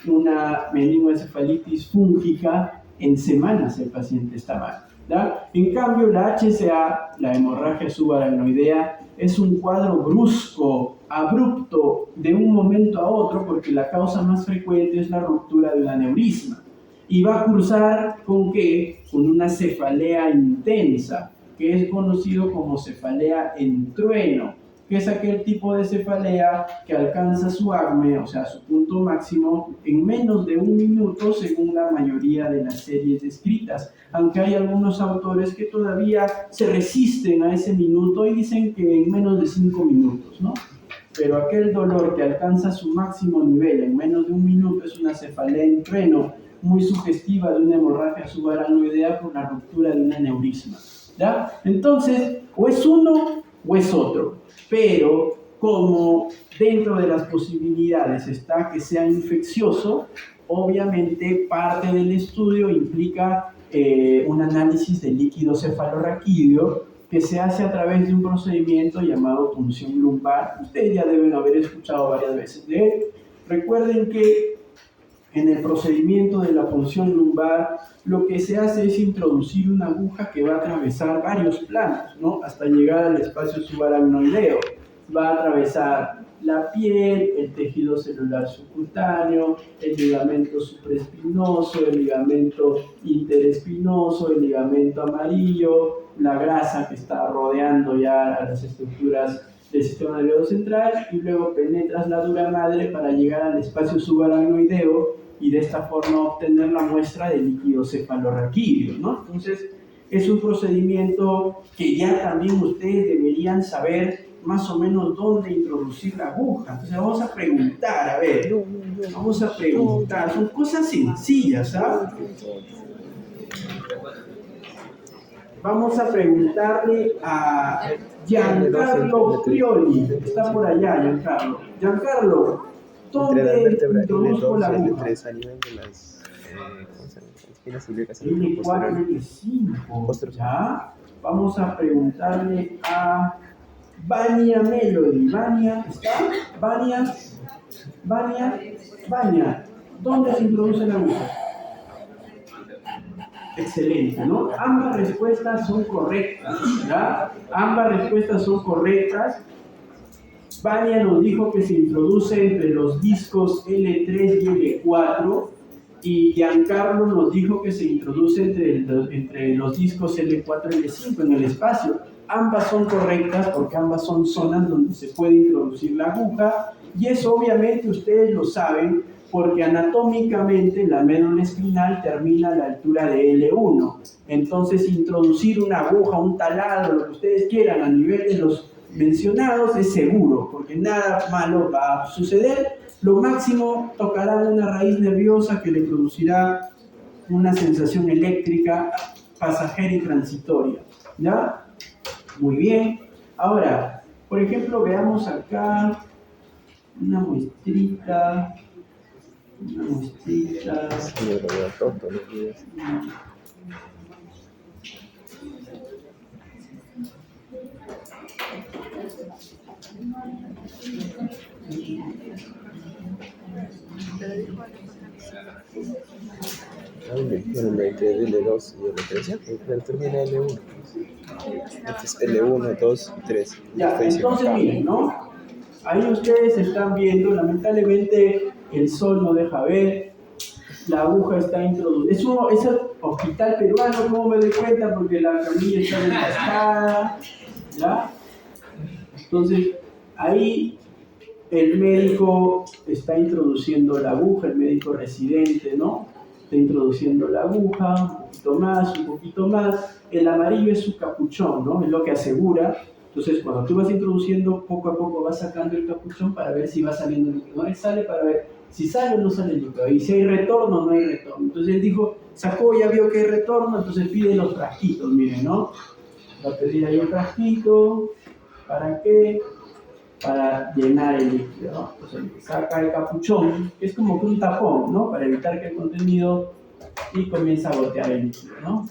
Speaker 1: Una meningoencefalitis fúngica, en semanas el paciente está mal, ¿ya? En cambio, la HSA, la hemorragia subaracnoidea, es un cuadro brusco, abrupto, de un momento a otro, porque la causa más frecuente es la ruptura de un aneurisma. Y va a cursar ¿con qué? Con una cefalea intensa, que es conocido como cefalea en trueno, que es aquel tipo de cefalea que alcanza su acme, o sea, su punto máximo, en menos de 1 minuto, según la mayoría de las series descritas. Aunque hay algunos autores que todavía se resisten a ese minuto y dicen que en menos de 5 minutos, ¿no? Pero aquel dolor que alcanza su máximo nivel en menos de 1 minuto es una cefalea en trueno, muy sugestiva de una hemorragia subaracnoidea por la ruptura de un aneurisma. ¿Ya? Entonces, o es uno o es otro, pero como dentro de las posibilidades está que sea infeccioso, obviamente parte del estudio implica un análisis del líquido cefalorraquídeo que se hace a través de un procedimiento llamado punción lumbar. Ustedes ya deben haber escuchado varias veces de él. Recuerden que en el procedimiento de la punción lumbar, lo que se hace es introducir una aguja que va a atravesar varios planos, ¿no? Hasta llegar al espacio subaracnoideo. Va a atravesar la piel, el tejido celular subcutáneo, el ligamento supraespinoso, el ligamento interespinoso, el ligamento amarillo, la grasa que está rodeando ya a las estructuras del sistema nervioso central, y luego penetras la dura madre para llegar al espacio subaracnoideo y de esta forma obtener la muestra de líquido cefalorraquídeo, ¿no? Entonces, es un procedimiento que ya también ustedes deberían saber más o menos dónde introducir la aguja. Entonces vamos a preguntar, a ver, vamos a preguntar, son cosas sencillas, ¿sabes? Vamos a preguntarle a Giancarlo Prioli, está por allá, Giancarlo. Giancarlo, ¿dónde introduzco la aguja?
Speaker 4: L3 a nivel de las espinas ilíacas
Speaker 1: L4, L5, ¿ya? Vamos a preguntarle a Vania Melody. Vania, ¿está? Vania, ¿dónde se introduce la aguja? Excelente, ¿no? Ambas respuestas son correctas, ¿ya? Ambas respuestas son correctas. Vania nos dijo que se introduce entre los discos L3 y L4, y Giancarlo nos dijo que se introduce entre los discos L4 y L5 en el espacio. Ambas son correctas porque ambas son zonas donde se puede introducir la aguja, y eso obviamente ustedes lo saben porque anatómicamente la médula espinal termina a la altura de L1. Entonces introducir una aguja, un taladro, lo que ustedes quieran a nivel de los mencionados es seguro, porque nada malo va a suceder. Lo máximo tocará una raíz nerviosa que le producirá una sensación eléctrica pasajera y transitoria, ¿ya? Muy bien. Ahora, por ejemplo, veamos acá una muestrita.
Speaker 4: El 20 L2 y L3, pero termina L1. Este es L1, 2 y 3.
Speaker 1: Ya, entonces miren, ¿no? Ahí ustedes están viendo, lamentablemente el sol no deja ver, la aguja está introducida. Es el hospital peruano, ¿cómo me doy cuenta? Porque la camilla está desgastada, ¿ya? Entonces, ahí el médico está introduciendo la aguja, el médico residente, ¿no? Está introduciendo la aguja, un poquito más. El amarillo es su capuchón, ¿no? Es lo que asegura. Entonces, cuando tú vas introduciendo, poco a poco vas sacando el capuchón para ver si va saliendo el líquido. Él sale para ver si sale o no sale el líquido. Y si hay retorno o no hay retorno. Entonces él dijo, sacó, ya vio que hay retorno, entonces pide los frasquitos, miren, ¿no? Va a pedir ahí un frasquito. ¿Para qué? Para llenar el líquido, ¿no? Entonces saca el capuchón, que es como que un tapón, ¿no? Para evitar que el contenido, y comienza a gotear el líquido, ¿no?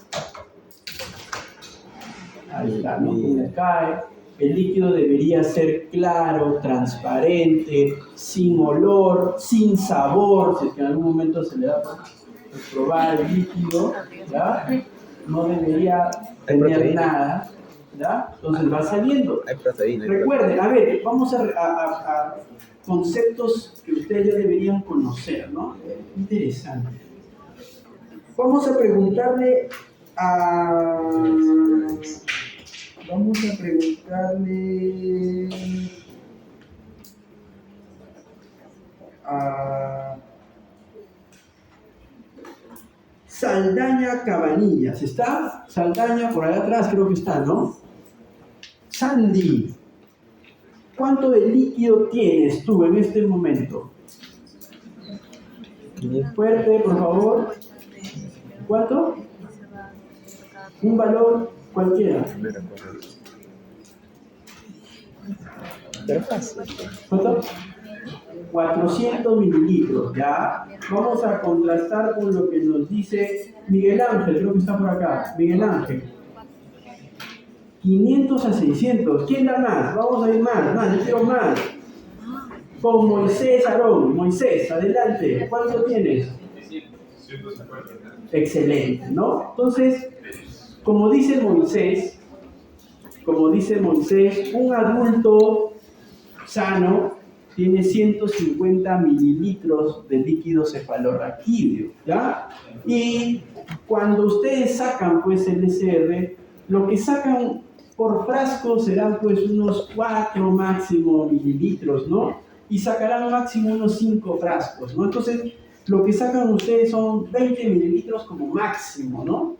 Speaker 1: Ahí está, ¿no? Como cae. El líquido debería ser claro, transparente, sin olor, sin sabor, si es que en algún momento se le da por probar el líquido, ¿ya? No debería tener nada, ¿ya? Entonces va saliendo.
Speaker 4: Hay proteína.
Speaker 1: Recuerden, a ver, vamos a conceptos que ustedes ya deberían conocer, ¿no? Interesante. Vamos a preguntarle a... Vamos a preguntarle a Saldaña Cabanillas. ¿Está? Saldaña por allá atrás creo que está, ¿no? Sandy, ¿cuánto de líquido tienes tú en este momento? Fuerte, por favor. ¿Cuánto? Un valor cualquiera.
Speaker 4: Pero fácil.
Speaker 1: ¿Cuánto? 400 mililitros, ¿ya? Vamos a contrastar con lo que nos dice Miguel Ángel, creo que está por acá. Miguel Ángel. 500 a 600. ¿Quién da más? Vamos a ir más, yo quiero más. Con Moisés Aarón. Moisés, adelante. ¿Cuánto tienes?
Speaker 5: 150.
Speaker 1: Excelente, ¿no? Entonces, como dice Moisés, un adulto sano tiene 150 mililitros de líquido cefalorraquídeo, ¿ya? Y cuando ustedes sacan, pues, el SR, lo que sacan por frasco serán, pues, unos 4 máximo mililitros, ¿no? Y sacarán máximo unos 5 frascos, ¿no? Entonces, lo que sacan ustedes son 20 mililitros como máximo, ¿no?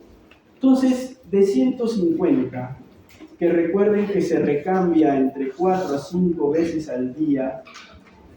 Speaker 1: Entonces, de 150, que recuerden que se recambia entre 4 a 5 veces al día,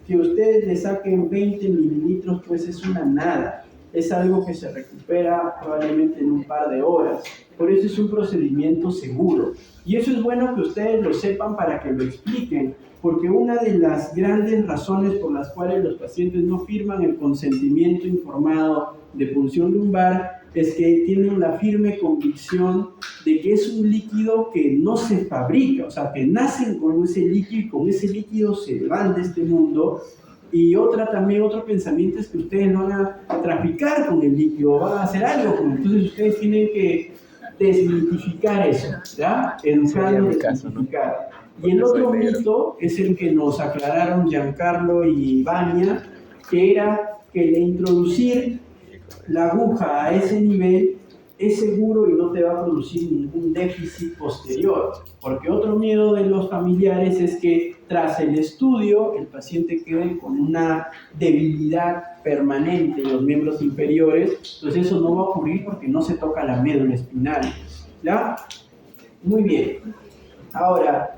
Speaker 1: que ustedes le saquen 20 mililitros, pues es una nada. Es algo que se recupera probablemente en un par de horas. Por eso es un procedimiento seguro. Y eso es bueno que ustedes lo sepan para que lo expliquen, porque una de las grandes razones por las cuales los pacientes no firman el consentimiento informado de punción lumbar es que tienen la firme convicción de que es un líquido que no se fabrica, o sea, que nacen con ese líquido y con ese líquido se van de este mundo. Y otro pensamiento es que ustedes no van a traficar con el líquido, van a hacer algo con él. Entonces ustedes tienen que desmitificar eso, ¿ya? Educar y desmitificar. Y el otro mito es el que nos aclararon Giancarlo y Vania, que era que el introducir la aguja a ese nivel es seguro y no te va a producir ningún déficit posterior. Porque otro miedo de los familiares es que tras el estudio el paciente quede con una debilidad permanente en los miembros inferiores. Entonces eso no va a ocurrir porque no se toca la médula espinal, ¿ya? Muy bien. Ahora,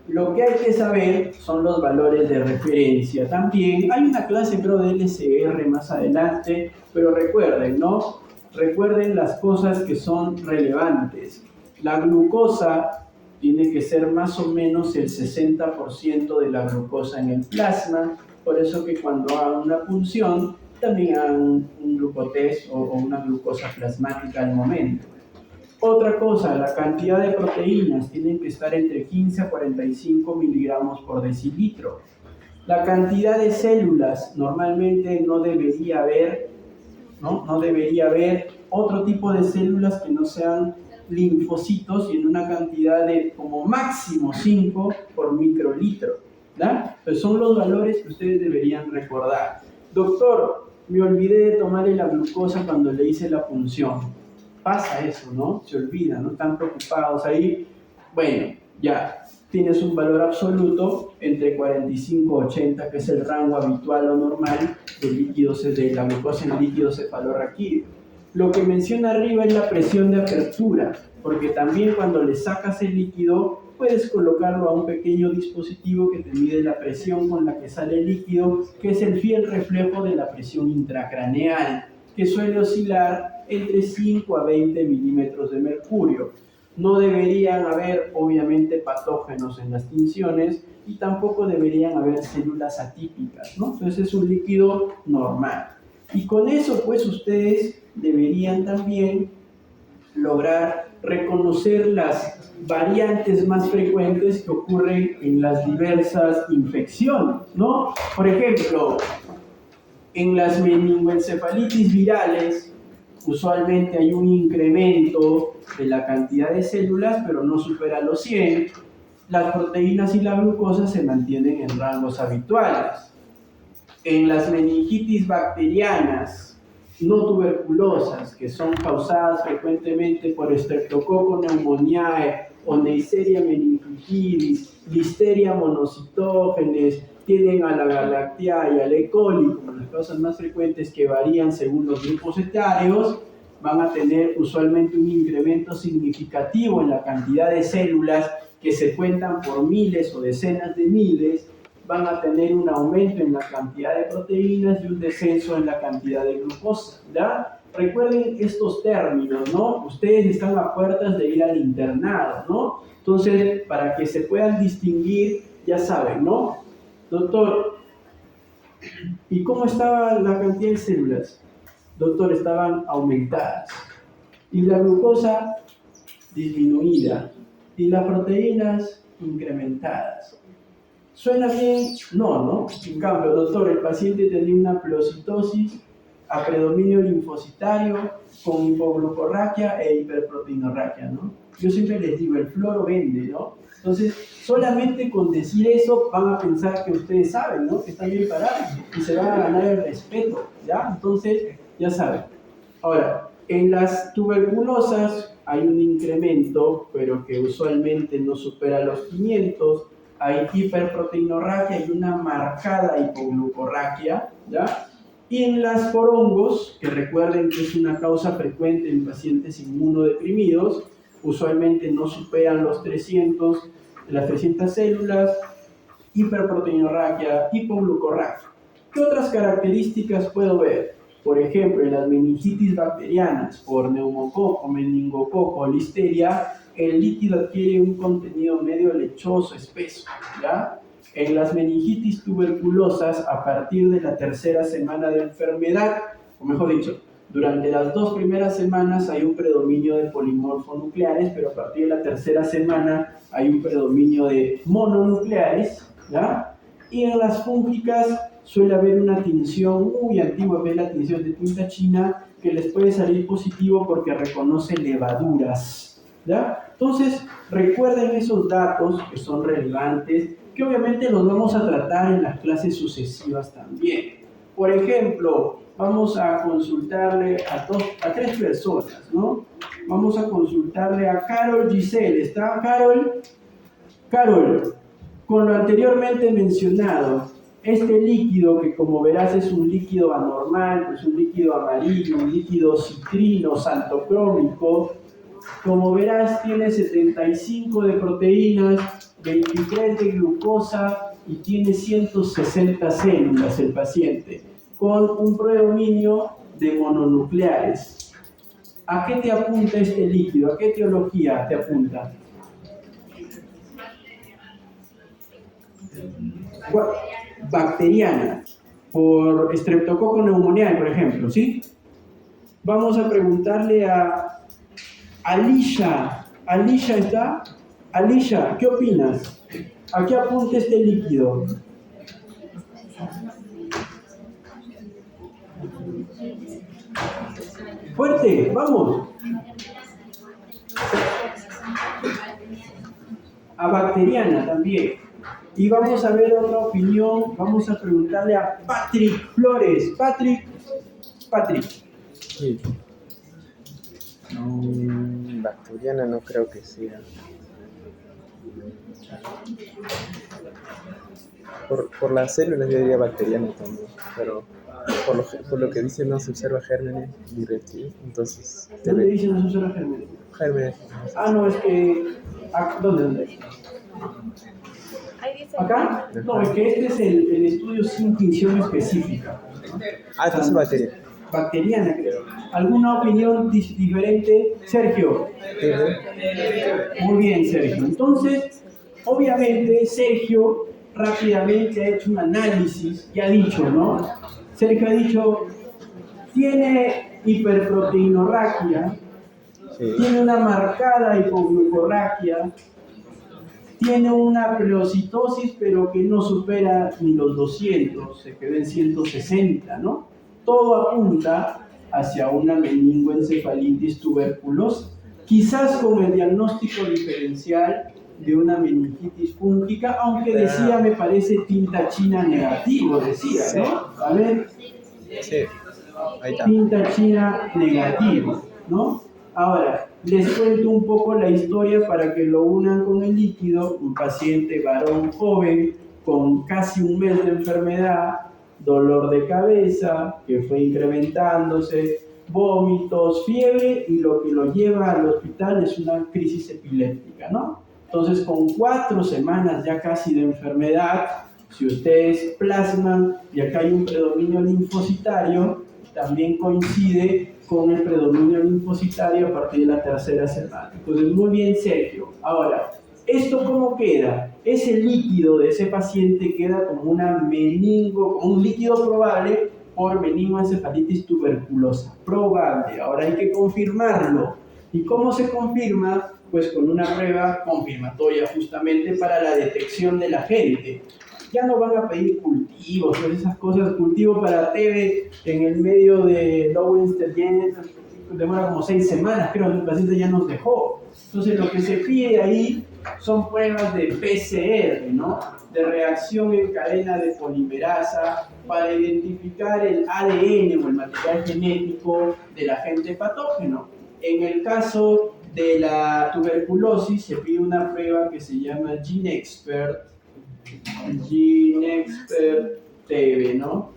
Speaker 1: lo que hay que saber son los valores de referencia. También hay una clase, creo, de LCR más adelante, pero recuerden, ¿no? Recuerden las cosas que son relevantes. La glucosa tiene que ser más o menos el 60% de la glucosa en el plasma, por eso que cuando hagan una punción, también hagan un glucotest o una glucosa plasmática al momento. Otra cosa, la cantidad de proteínas tienen que estar entre 15 a 45 miligramos por decilitro. La cantidad de células normalmente no debería haber otro tipo de células que no sean linfocitos y en una cantidad de como máximo 5 por microlitro, ¿verdad? Entonces son los valores que ustedes deberían recordar. Doctor, me olvidé de tomarle la glucosa cuando le hice la punción. Pasa eso, ¿no? Se olvida, ¿no? Están preocupados ahí. Bueno, ya tienes un valor absoluto entre 45 y 80, que es el rango habitual o normal de la glucosa en líquido cefalorraquídeo. Lo que menciona arriba es la presión de apertura, porque también cuando le sacas el líquido, puedes colocarlo a un pequeño dispositivo que te mide la presión con la que sale el líquido, que es el fiel reflejo de la presión intracraneal, que suele oscilar entre 5 a 20 milímetros de mercurio. No deberían haber, obviamente, patógenos en las tinciones y tampoco deberían haber células atípicas, ¿no? Entonces es un líquido normal. Y con eso, pues, ustedes deberían también lograr reconocer las variantes más frecuentes que ocurren en las diversas infecciones, ¿no? Por ejemplo, en las meningoencefalitis virales, usualmente hay un incremento de la cantidad de células, pero no supera los 100. Las proteínas y la glucosa se mantienen en rangos habituales. En las meningitis bacterianas no tuberculosas, que son causadas frecuentemente por Streptococcus pneumoniae o Neisseria meningitidis, Listeria monocytogenes, tienen a la Galactiae y al E. coli como las causas más frecuentes que varían según los grupos etarios, van a tener usualmente un incremento significativo en la cantidad de células que se cuentan por miles o decenas de miles, van a tener un aumento en la cantidad de proteínas y un descenso en la cantidad de glucosa, ¿ya? Recuerden estos términos, ¿no? Ustedes están a puertas de ir al internado, ¿no? Entonces, para que se puedan distinguir, ya saben, ¿no? Doctor, ¿y cómo estaba la cantidad de células? Doctor, estaban aumentadas. Y la glucosa disminuida. Y las proteínas incrementadas. ¿Suena bien? No, ¿no? En cambio, doctor, el paciente tenía una pleocitosis a predominio linfocitario con hipoglucorraquia e hiperproteinorraquia, ¿no? Yo siempre les digo, el floro vende, ¿no? Entonces, solamente con decir eso van a pensar que ustedes saben, ¿no? Que están bien parados y se van a ganar el respeto, ¿ya? Entonces, ya saben. Ahora, en las tuberculosas hay un incremento, pero que usualmente no supera los 500. Hay hiperproteinorraquia y una marcada hipoglucorraquia, ¿ya? Y en las porongos, que recuerden que es una causa frecuente en pacientes inmunodeprimidos, usualmente no superan los 300, las 300 células, hiperproteinorraquia, hipoglucorraquia. ¿Qué otras características puedo ver? Por ejemplo, en las meningitis bacterianas, por neumococo, meningococo o listeria, el líquido adquiere un contenido medio lechoso, espeso, ¿ya? En las meningitis tuberculosas, a partir de la tercera semana de enfermedad, o mejor dicho, durante las 2 primeras semanas hay un predominio de polimorfonucleares, pero a partir de la tercera semana hay un predominio de mononucleares, ¿ya? Y en las fúngicas suele haber una tinción muy antigua, que es la tinción de tinta china, que les puede salir positivo porque reconoce levaduras, ¿ya? Entonces, recuerden esos datos que son relevantes, que obviamente los vamos a tratar en las clases sucesivas también. Por ejemplo, vamos a consultarle a 3 personas, ¿no? Vamos a consultarle a Carol Giselle. ¿Está Carol? Carol, con lo anteriormente mencionado, este líquido, que como verás es un líquido anormal, es un líquido amarillo, un líquido citrino, santocrómico, como verás tiene 75 de proteínas, 23 de glucosa y tiene 160 células el paciente, con un predominio de mononucleares. ¿A qué te apunta este líquido? ¿A qué etiología te apunta? Bacteriana, por Streptococcus pneumoniae, por ejemplo, ¿sí? Vamos a preguntarle a Alicia. ¿Alicia está? Alicia, ¿qué opinas? ¿A qué apunta este líquido? Fuerte, vamos. A bacteriana también. Y vamos a ver otra opinión. Vamos a preguntarle a Patrick Flores. Patrick.
Speaker 4: Sí. Bacteriana no creo que sea. Por las células yo diría bacteriana también, pero por lo que dice no se observa gérmenes ni reptiles, entonces...
Speaker 1: ¿Dónde dice no se observa gérmenes?
Speaker 4: Gérmenes.
Speaker 1: Ah, no, es que... ¿Dónde? ¿Acá? No, es que este es el estudio sin tinción específica.
Speaker 4: Ah, entonces bacteriana.
Speaker 1: Bacteriana, creo. ¿Alguna opinión diferente? Sergio. Muy bien, Sergio. Entonces, obviamente, Sergio rápidamente ha hecho un análisis y ha dicho, ¿no? Sergio ha dicho, tiene hiperproteinorraquia, sí, tiene una marcada hipoglucorraquia, tiene una pleocitosis, pero que no supera ni los 200, se quedó en 160, ¿no? Todo apunta hacia una meningoencefalitis tuberculosa, quizás con el diagnóstico diferencial de una meningitis fúngica, aunque decía, me parece, tinta china negativo, decía, ¿no? A ver.
Speaker 4: Sí, ahí está.
Speaker 1: Tinta china negativo, ¿no? Ahora, les cuento un poco la historia para que lo unan con el líquido. Un paciente varón joven con casi un mes de enfermedad, dolor de cabeza que fue incrementándose, vómitos, fiebre, y lo que lo lleva al hospital es una crisis epiléptica, ¿no? Entonces, con 4 semanas ya casi de enfermedad, Si ustedes plasman y acá hay un predominio linfocitario, también coincide con el predominio linfocitario a partir de la tercera semana. Entonces, muy bien, Sergio. Ahora, ¿esto cómo queda? Ese líquido de ese paciente queda como un líquido probable por meningoencefalitis tuberculosa. Probable. Ahora hay que confirmarlo. ¿Y cómo se confirma? Pues con una prueba confirmatoria justamente para la detección del agente. Ya no van a pedir cultivos, pues esas cosas, cultivo para TB en el medio de Lowenstein, demora como 6 semanas, creo que el paciente ya nos dejó. Entonces lo que se pide ahí son pruebas de PCR, ¿no? De reacción en cadena de polimerasa para identificar el ADN o el material genético del agente patógeno. En el caso de la tuberculosis se pide una prueba que se llama GeneXpert TB, ¿no?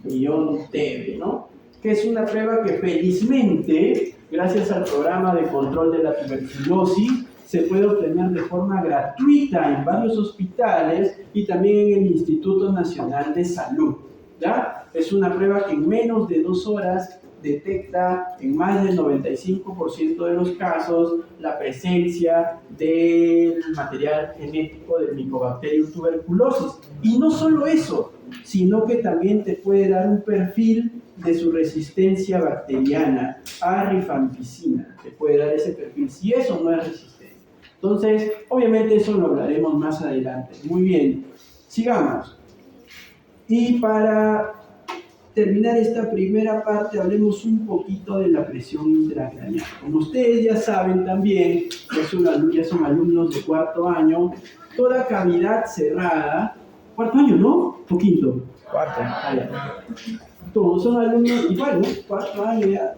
Speaker 1: TB, ¿no? Que es una prueba que felizmente, gracias al programa de control de la tuberculosis, se puede obtener de forma gratuita en varios hospitales y también en el Instituto Nacional de Salud, ¿ya? Es una prueba que en menos de 2 horas detecta en más del 95% de los casos la presencia del material genético del Mycobacterium tuberculosis. Y no solo eso, sino que también te puede dar un perfil de su resistencia bacteriana a rifampicina. Te puede dar ese perfil, si eso no es resistente. Entonces, obviamente eso lo hablaremos más adelante. Muy bien, sigamos. Y para terminar esta primera parte, hablemos un poquito de la presión intracraneal. Como ustedes ya saben también, ya son alumnos de 4º año, toda cavidad cerrada, 4º año, ¿no? ¿O 5º?
Speaker 4: 4º.
Speaker 1: Todos son alumnos, igual, ¿no? 4º año ya.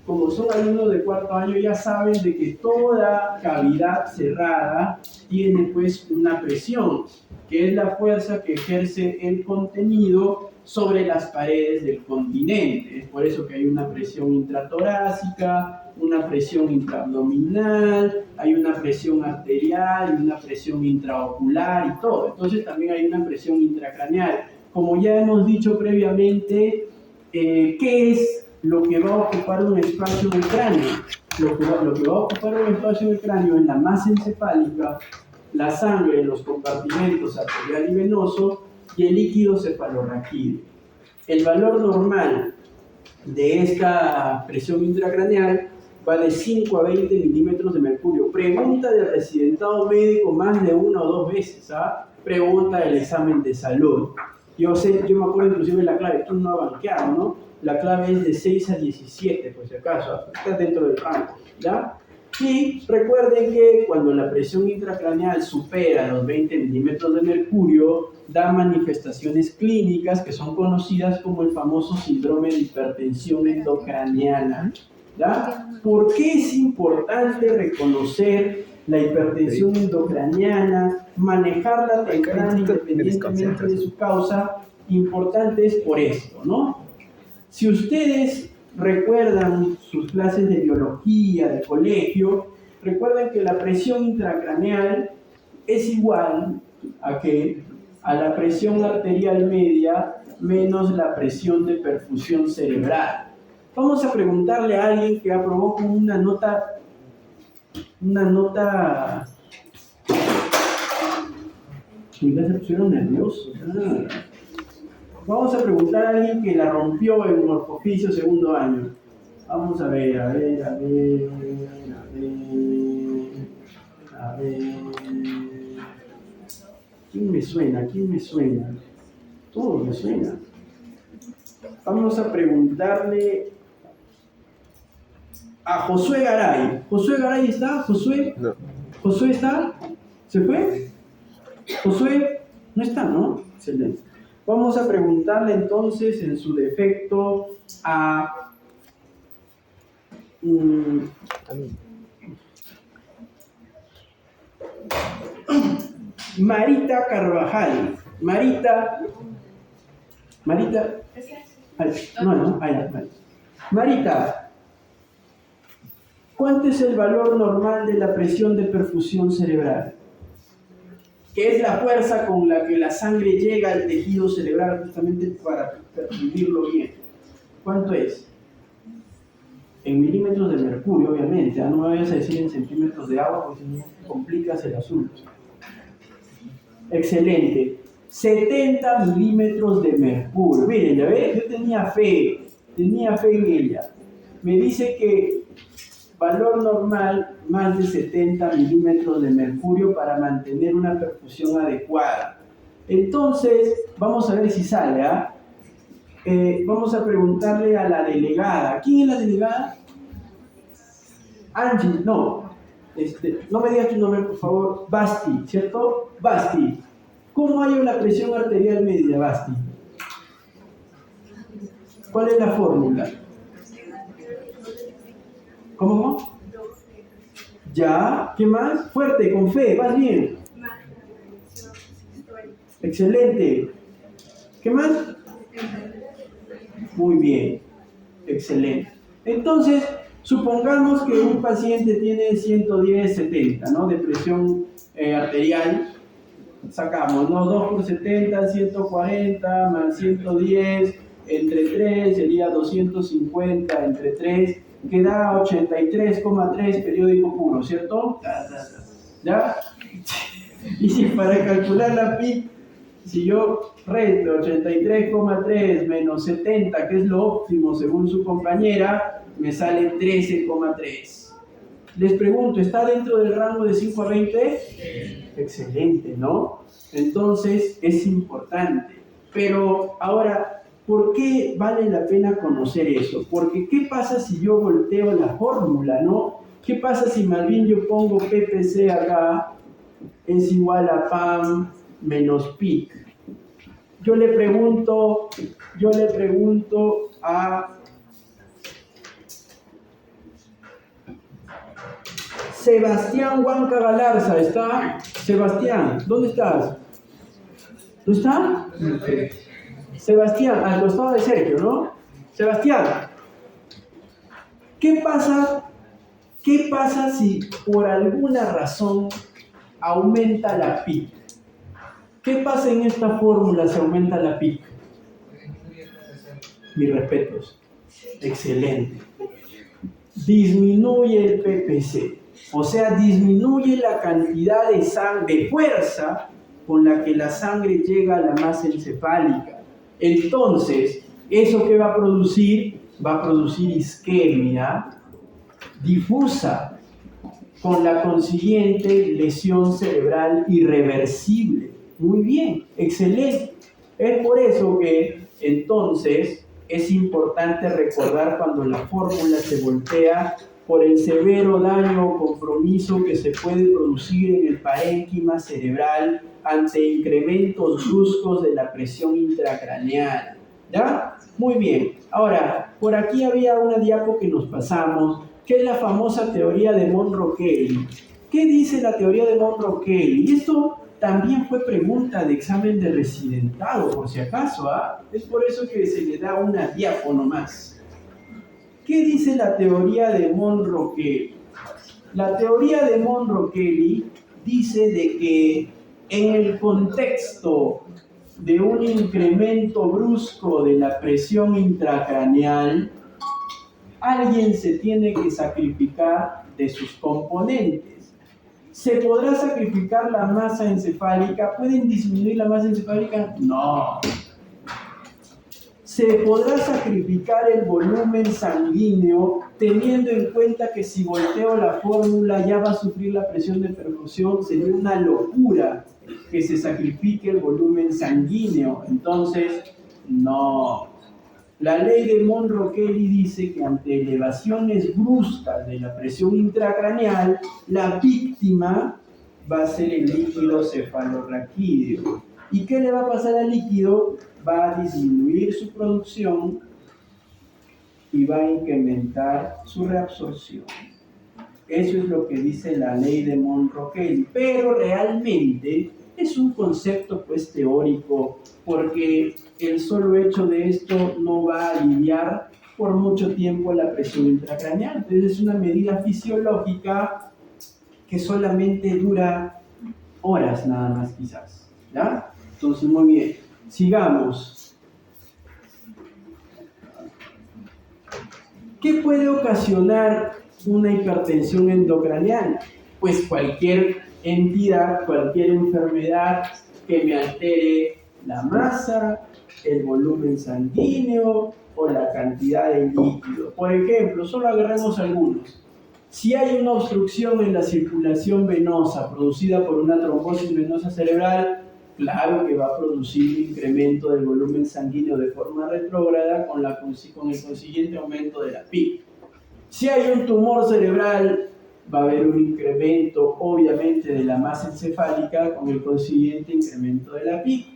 Speaker 1: Como son alumnos de 4º año, ya saben de que toda cavidad cerrada tiene pues una presión, que es la fuerza que ejerce el contenido sobre las paredes del continente. Es por eso que hay una presión intratorácica, una presión intraabdominal, hay una presión arterial, una presión intraocular y todo. Entonces también hay una presión intracraneal. Como ya hemos dicho previamente, ¿qué es lo que va a ocupar un espacio en el cráneo? Lo que va a ocupar un espacio en el cráneo es la masa encefálica, la sangre en los compartimentos arterial y venoso y el líquido cefalorraquídeo. El valor normal de esta presión intracraneal va de 5 a 20 milímetros de mercurio. Pregunta del residentado médico más de 1 o 2 veces, ¿ah? Pregunta del examen de salud. Yo me acuerdo inclusive de la clave, tú no has banqueado, ¿no? La clave es de 6 a 17, por si acaso, está dentro del rango, ¿ya? Y recuerden que cuando la presión intracraneal supera los 20 milímetros de mercurio, da manifestaciones clínicas que son conocidas como el famoso síndrome de hipertensión endocraniana, ¿ya? ¿Por qué es importante reconocer la hipertensión endocraniana, manejarla temprana independientemente de su causa? Importante es por esto, ¿no? Si ustedes recuerdan sus clases de biología, de colegio, recuerden que la presión intracraneal es igual a la presión arterial media menos la presión de perfusión cerebral. Vamos a preguntarle a alguien que aprobó con una nota. Mi clase se pusieron nerviosos. Vamos a preguntar a alguien que la rompió en morfoficio 2º año. Vamos a ver. ¿Quién me suena? Todo me suena. Vamos a preguntarle a Josué Garay. ¿Josué Garay está? ¿Josué?
Speaker 4: No.
Speaker 1: ¿Josué está? ¿Se fue? ¿Josué? No está, ¿no? Excelente. Vamos a preguntarle entonces en su defecto a Marita Carvajal. Marita. Marita, ¿cuánto es el valor normal de la presión de perfusión cerebral? que es la fuerza con la que la sangre llega al tejido cerebral justamente para percibirlo bien. ¿Cuánto es? En milímetros de mercurio, obviamente. No me vayas a decir en centímetros de agua, porque si no complicas el asunto. Excelente. 70 milímetros de mercurio. Miren, ya ves, yo tenía fe en ella. Me dice que valor normal, más de 70 milímetros de mercurio para mantener una perfusión adecuada. Entonces, vamos a ver si sale, ¿ah? Vamos a preguntarle a la delegada. ¿Quién es la delegada? Angie, no. No me digas tu nombre, por favor. Basti, ¿cierto? Basti. ¿Cómo hallo la presión arterial media, Basti? ¿Cuál es la fórmula? ¿Cómo? Ya, ¿qué más? Fuerte, con fe, vas bien. Excelente. ¿Qué más? Muy bien, excelente. Entonces, supongamos que un paciente tiene 110/70, ¿no? De presión arterial. Sacamos, ¿no? 2 por 70, 140 más 110 entre 3 sería 250 entre 3, que da 83,3 periódico puro, ¿cierto? ¿Ya? Y si para calcular la PIC, si yo resto 83,3 menos 70, que es lo óptimo según su compañera, me sale 13,3. Les pregunto, ¿está dentro del rango de 5 a 20? Excelente, ¿no? Entonces es importante. Pero ahora, ¿por qué vale la pena conocer eso? Porque ¿qué pasa si yo volteo la fórmula, no? ¿Qué pasa si más bien yo pongo PPC acá es igual a PAM menos PIC? Yo le pregunto a Sebastián Huanca Galarza, ¿está? Sebastián, ¿dónde estás? ¿No está? Sebastián, al costado de Sergio, ¿no? Sebastián, ¿qué pasa si por alguna razón aumenta la PIC? ¿Qué pasa en esta fórmula si aumenta la PIC? Mis respetos. Excelente. Disminuye el PPC. O sea, disminuye la cantidad de fuerza con la que la sangre llega a la masa encefálica. Entonces, ¿eso qué va a producir? Va a producir isquemia difusa, con la consiguiente lesión cerebral irreversible. Muy bien, excelente. Es por eso que entonces es importante recordar cuando la fórmula se voltea por el severo daño o compromiso que se puede producir en el parénquima cerebral ante incrementos bruscos de la presión intracraneal. ¿Ya? Muy bien. Ahora, por aquí había una diapo que nos pasamos, que es la famosa teoría de Monro-Kelly. ¿Qué dice la teoría de Monro-Kelly? Y esto también fue pregunta de examen de residentado, por si acaso, ¿ah? Es por eso que se le da una diapo nomás. ¿Qué dice la teoría de Monro-Kelly? La teoría de Monro-Kelly dice de que en el contexto de un incremento brusco de la presión intracraneal, alguien se tiene que sacrificar de sus componentes. ¿Se podrá sacrificar la masa encefálica? ¿Pueden disminuir la masa encefálica? No. ¿Se podrá sacrificar el volumen sanguíneo teniendo en cuenta que si volteo la fórmula ya va a sufrir la presión de perfusión? Sería una locura que se sacrifique el volumen sanguíneo. Entonces, no. La ley de Monro-Kelly dice que ante elevaciones bruscas de la presión intracraneal, la víctima va a ser el líquido cefalorraquídeo. ¿Y qué le va a pasar al líquido? Va a disminuir su producción y va a incrementar su reabsorción. Eso es lo que dice la ley de Monro-Kelly, pero realmente es un concepto pues teórico, porque el solo hecho de esto no va a aliviar por mucho tiempo la presión intracraneal. Entonces es una medida fisiológica que solamente dura horas nada más quizás, ¿ya? Entonces, muy bien, sigamos. ¿Qué puede ocasionar una hipertensión endocraniana? Pues cualquier entidad, cualquier enfermedad que me altere la masa, el volumen sanguíneo o la cantidad de líquido. Por ejemplo, solo agarremos algunos. Si hay una obstrucción en la circulación venosa producida por una trombosis venosa cerebral, claro que va a producir un incremento del volumen sanguíneo de forma retrógrada con el consiguiente aumento de la PIC. Si hay un tumor cerebral, va a haber un incremento obviamente de la masa encefálica con el consiguiente incremento de la PIC.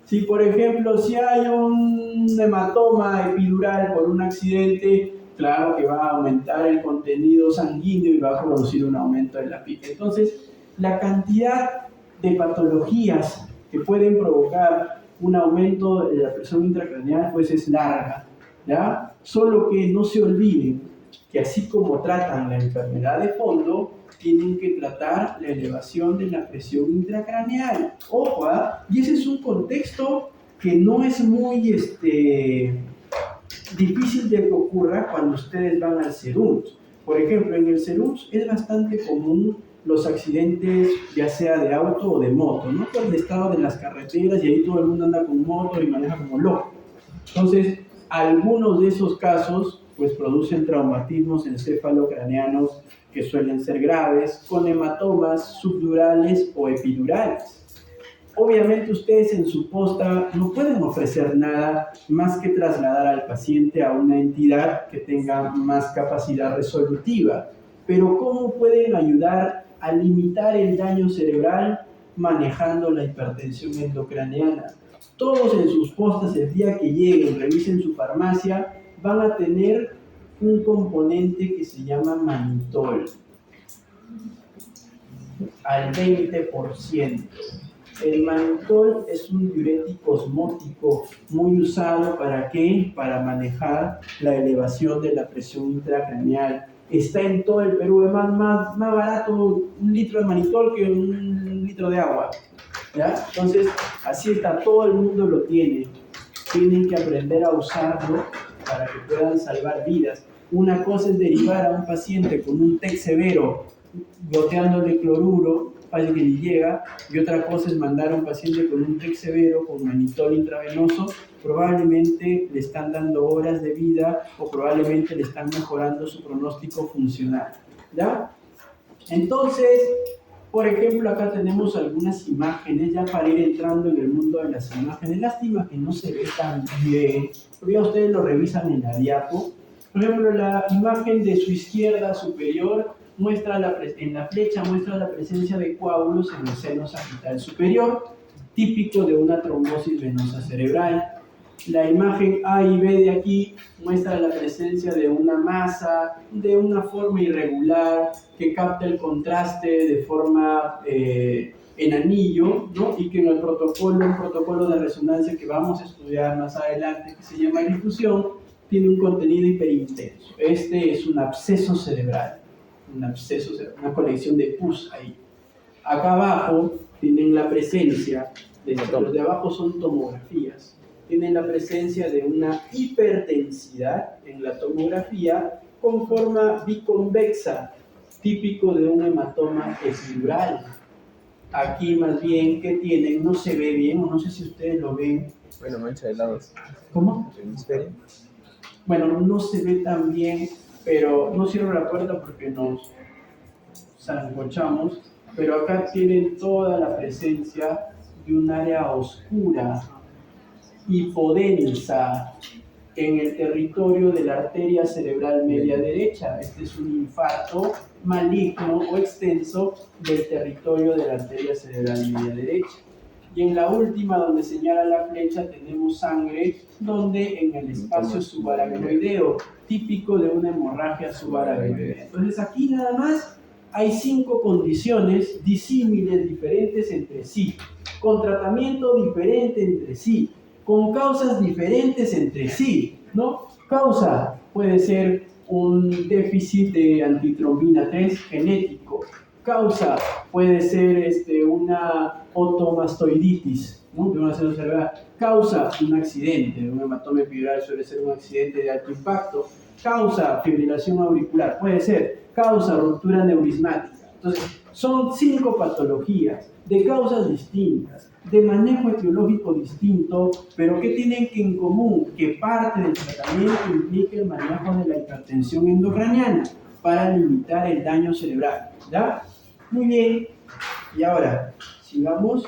Speaker 1: Si por ejemplo, si hay un hematoma epidural por un accidente, claro que va a aumentar el contenido sanguíneo y va a producir un aumento de la PIC. Entonces, la cantidad de patologías que pueden provocar un aumento de la presión intracraneal pues es larga, ¿ya? Solo que no se olviden que así como tratan la enfermedad de fondo, tienen que tratar la elevación de la presión intracraneal. Ojo, y ese es un contexto que no es muy difícil de que ocurra cuando ustedes van al SEDUMS. Por ejemplo, en el SEDUMS es bastante común los accidentes, ya sea de auto o de moto, ¿no? Por el estado de las carreteras y ahí todo el mundo anda con moto y maneja como loco. Entonces, algunos de esos casos pues producen traumatismos encefalocraneanos que suelen ser graves, con hematomas subdurales o epidurales. Obviamente ustedes en su posta no pueden ofrecer nada más que trasladar al paciente a una entidad que tenga más capacidad resolutiva. Pero ¿cómo pueden ayudar a limitar el daño cerebral manejando la hipertensión endocraniana? Todos en sus postas el día que lleguen, revisen su farmacia, van a tener un componente que se llama mannitol al 20%. El mannitol es un diurético osmótico muy usado ¿para qué? Para manejar la elevación de la presión intracraneal. Está en todo el Perú, es más barato un litro de mannitol que un litro de agua, ¿ya? Entonces, así está, todo el mundo lo tiene. Tienen que aprender a usarlo para que puedan salvar vidas. Una cosa es derivar a un paciente con un TEC severo, goteándole cloruro, para que ni llega, y otra cosa es mandar a un paciente con un TEC severo, con mannitol intravenoso, probablemente le están dando horas de vida o probablemente le están mejorando su pronóstico funcional, ¿ya? Entonces, por ejemplo, acá tenemos algunas imágenes, ya para ir entrando en el mundo de las imágenes. Lástima que no se ve tan bien, porque ya ustedes lo revisan en la diapo. Por ejemplo, la imagen de su izquierda superior muestra en la flecha muestra la presencia de coágulos en el seno sagital superior, típico de una trombosis venosa cerebral. La imagen A y B de aquí muestra la presencia de una masa de una forma irregular que capta el contraste de forma en anillo, ¿no? Y que en el protocolo, un protocolo de resonancia que vamos a estudiar más adelante, que se llama difusión, tiene un contenido hiperintenso. Este es un absceso cerebral, una colección de pus ahí. Acá abajo tienen la presencia, los de abajo son tomografías, tienen la presencia de una hiperdensidad en la tomografía con forma biconvexa, típico de un hematoma epidural. Aquí más bien, ¿qué tienen? No se ve bien, o no sé si ustedes lo ven.
Speaker 4: Bueno, mancha de lados.
Speaker 1: ¿Cómo?
Speaker 4: Hemisferio.
Speaker 1: Bueno, no se ve tan bien, pero no cierro la puerta porque nos sancochamos, pero acá tienen toda la presencia de un área oscura, hipodensa, en el territorio de la arteria cerebral media derecha. Este es un infarto maligno o extenso del territorio de la arteria cerebral media derecha. Y en la última, donde señala la flecha, tenemos sangre, donde en el espacio subaracnoideo, típico de una hemorragia subaracnoidea. Entonces aquí nada más hay 5 condiciones disímiles, diferentes entre sí, con tratamiento diferente entre sí, con causas diferentes entre sí, ¿no? Causa puede ser un déficit de antitrombina 3 genético, Causa puede ser una otomastoiditis, ¿no? De una célula cerebral. Causa un accidente, un hematoma epidural suele ser un accidente de alto impacto. Causa fibrilación auricular, puede ser. Causa ruptura neurismática. Entonces, son 5 patologías de causas distintas, de manejo etiológico distinto, pero que tienen en común que parte del tratamiento implica el manejo de la hipertensión endocraniana para limitar el daño cerebral. ¿Ya? Muy bien. Y ahora, sigamos.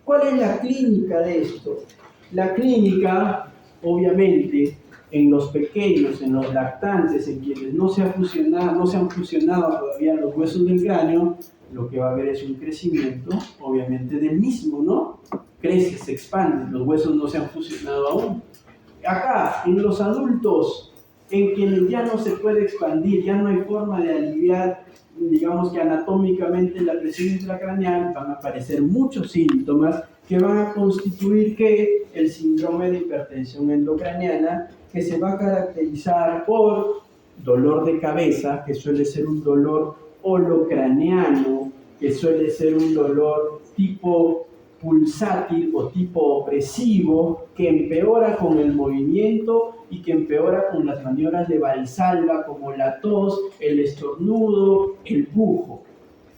Speaker 1: ¿Cuál es la clínica de esto? La clínica, obviamente, en los pequeños, en los lactantes, en quienes no se han fusionado todavía los huesos del cráneo, lo que va a haber es un crecimiento, obviamente, del mismo, ¿no? Crece, se expande, los huesos no se han fusionado aún. Acá, en los adultos, en quienes ya no se puede expandir, ya no hay forma de aliviar, digamos que anatómicamente la presión intracraneal, van a aparecer muchos síntomas que van a constituir que el síndrome de hipertensión endocraniana, que se va a caracterizar por dolor de cabeza, que suele ser un dolor holocraneano, que suele ser un dolor tipo pulsátil o tipo opresivo, que empeora con el movimiento y que empeora con las maniobras de Valsalva, como la tos, el estornudo, el pujo.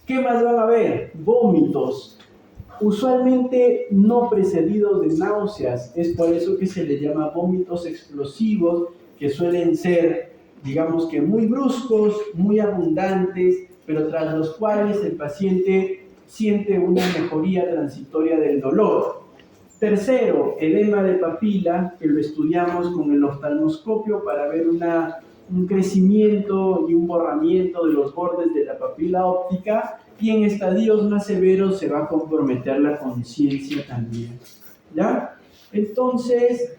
Speaker 1: ¿Qué más van a ver? Vómitos, usualmente no precedidos de náuseas. Es por eso que se les llama vómitos explosivos, que suelen ser, digamos que muy bruscos, muy abundantes, pero tras los cuales el paciente siente una mejoría transitoria del dolor. Tercero, edema de papila, que lo estudiamos con el oftalmoscopio para ver un crecimiento y un borramiento de los bordes de la papila óptica, y en estadios más severos se va a comprometer la conciencia también. ¿Ya? Entonces,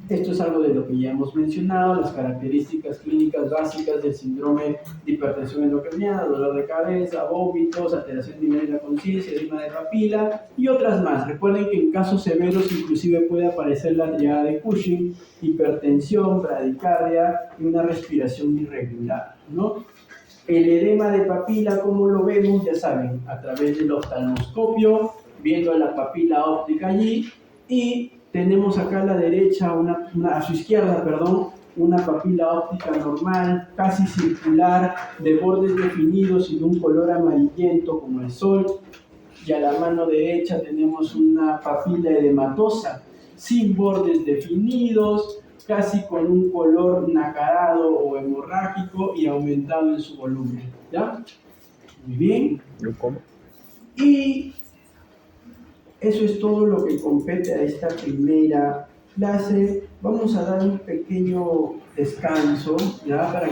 Speaker 1: esto es algo de lo que ya hemos mencionado, las características clínicas básicas del síndrome de hipertensión endocraniana: dolor de cabeza, vómitos, alteración de nivel de la conciencia, edema de papila y otras más. Recuerden que en casos severos inclusive puede aparecer la triada de Cushing, hipertensión, bradicardia y una respiración irregular, ¿no? El edema de papila, ¿cómo lo vemos? Ya saben, a través del oftalmoscopio, viendo la papila óptica allí, y tenemos acá a la derecha, a su izquierda, perdón, una papila óptica normal, casi circular, de bordes definidos y de un color amarillento como el sol. Y a la mano derecha tenemos una papila edematosa, sin bordes definidos, casi con un color nacarado o hemorrágico y aumentado en su volumen. ¿Ya? Muy bien.
Speaker 4: ¿Cómo?
Speaker 1: Y eso es todo lo que compete a esta primera clase. Vamos a dar un pequeño descanso, ¿ya? Para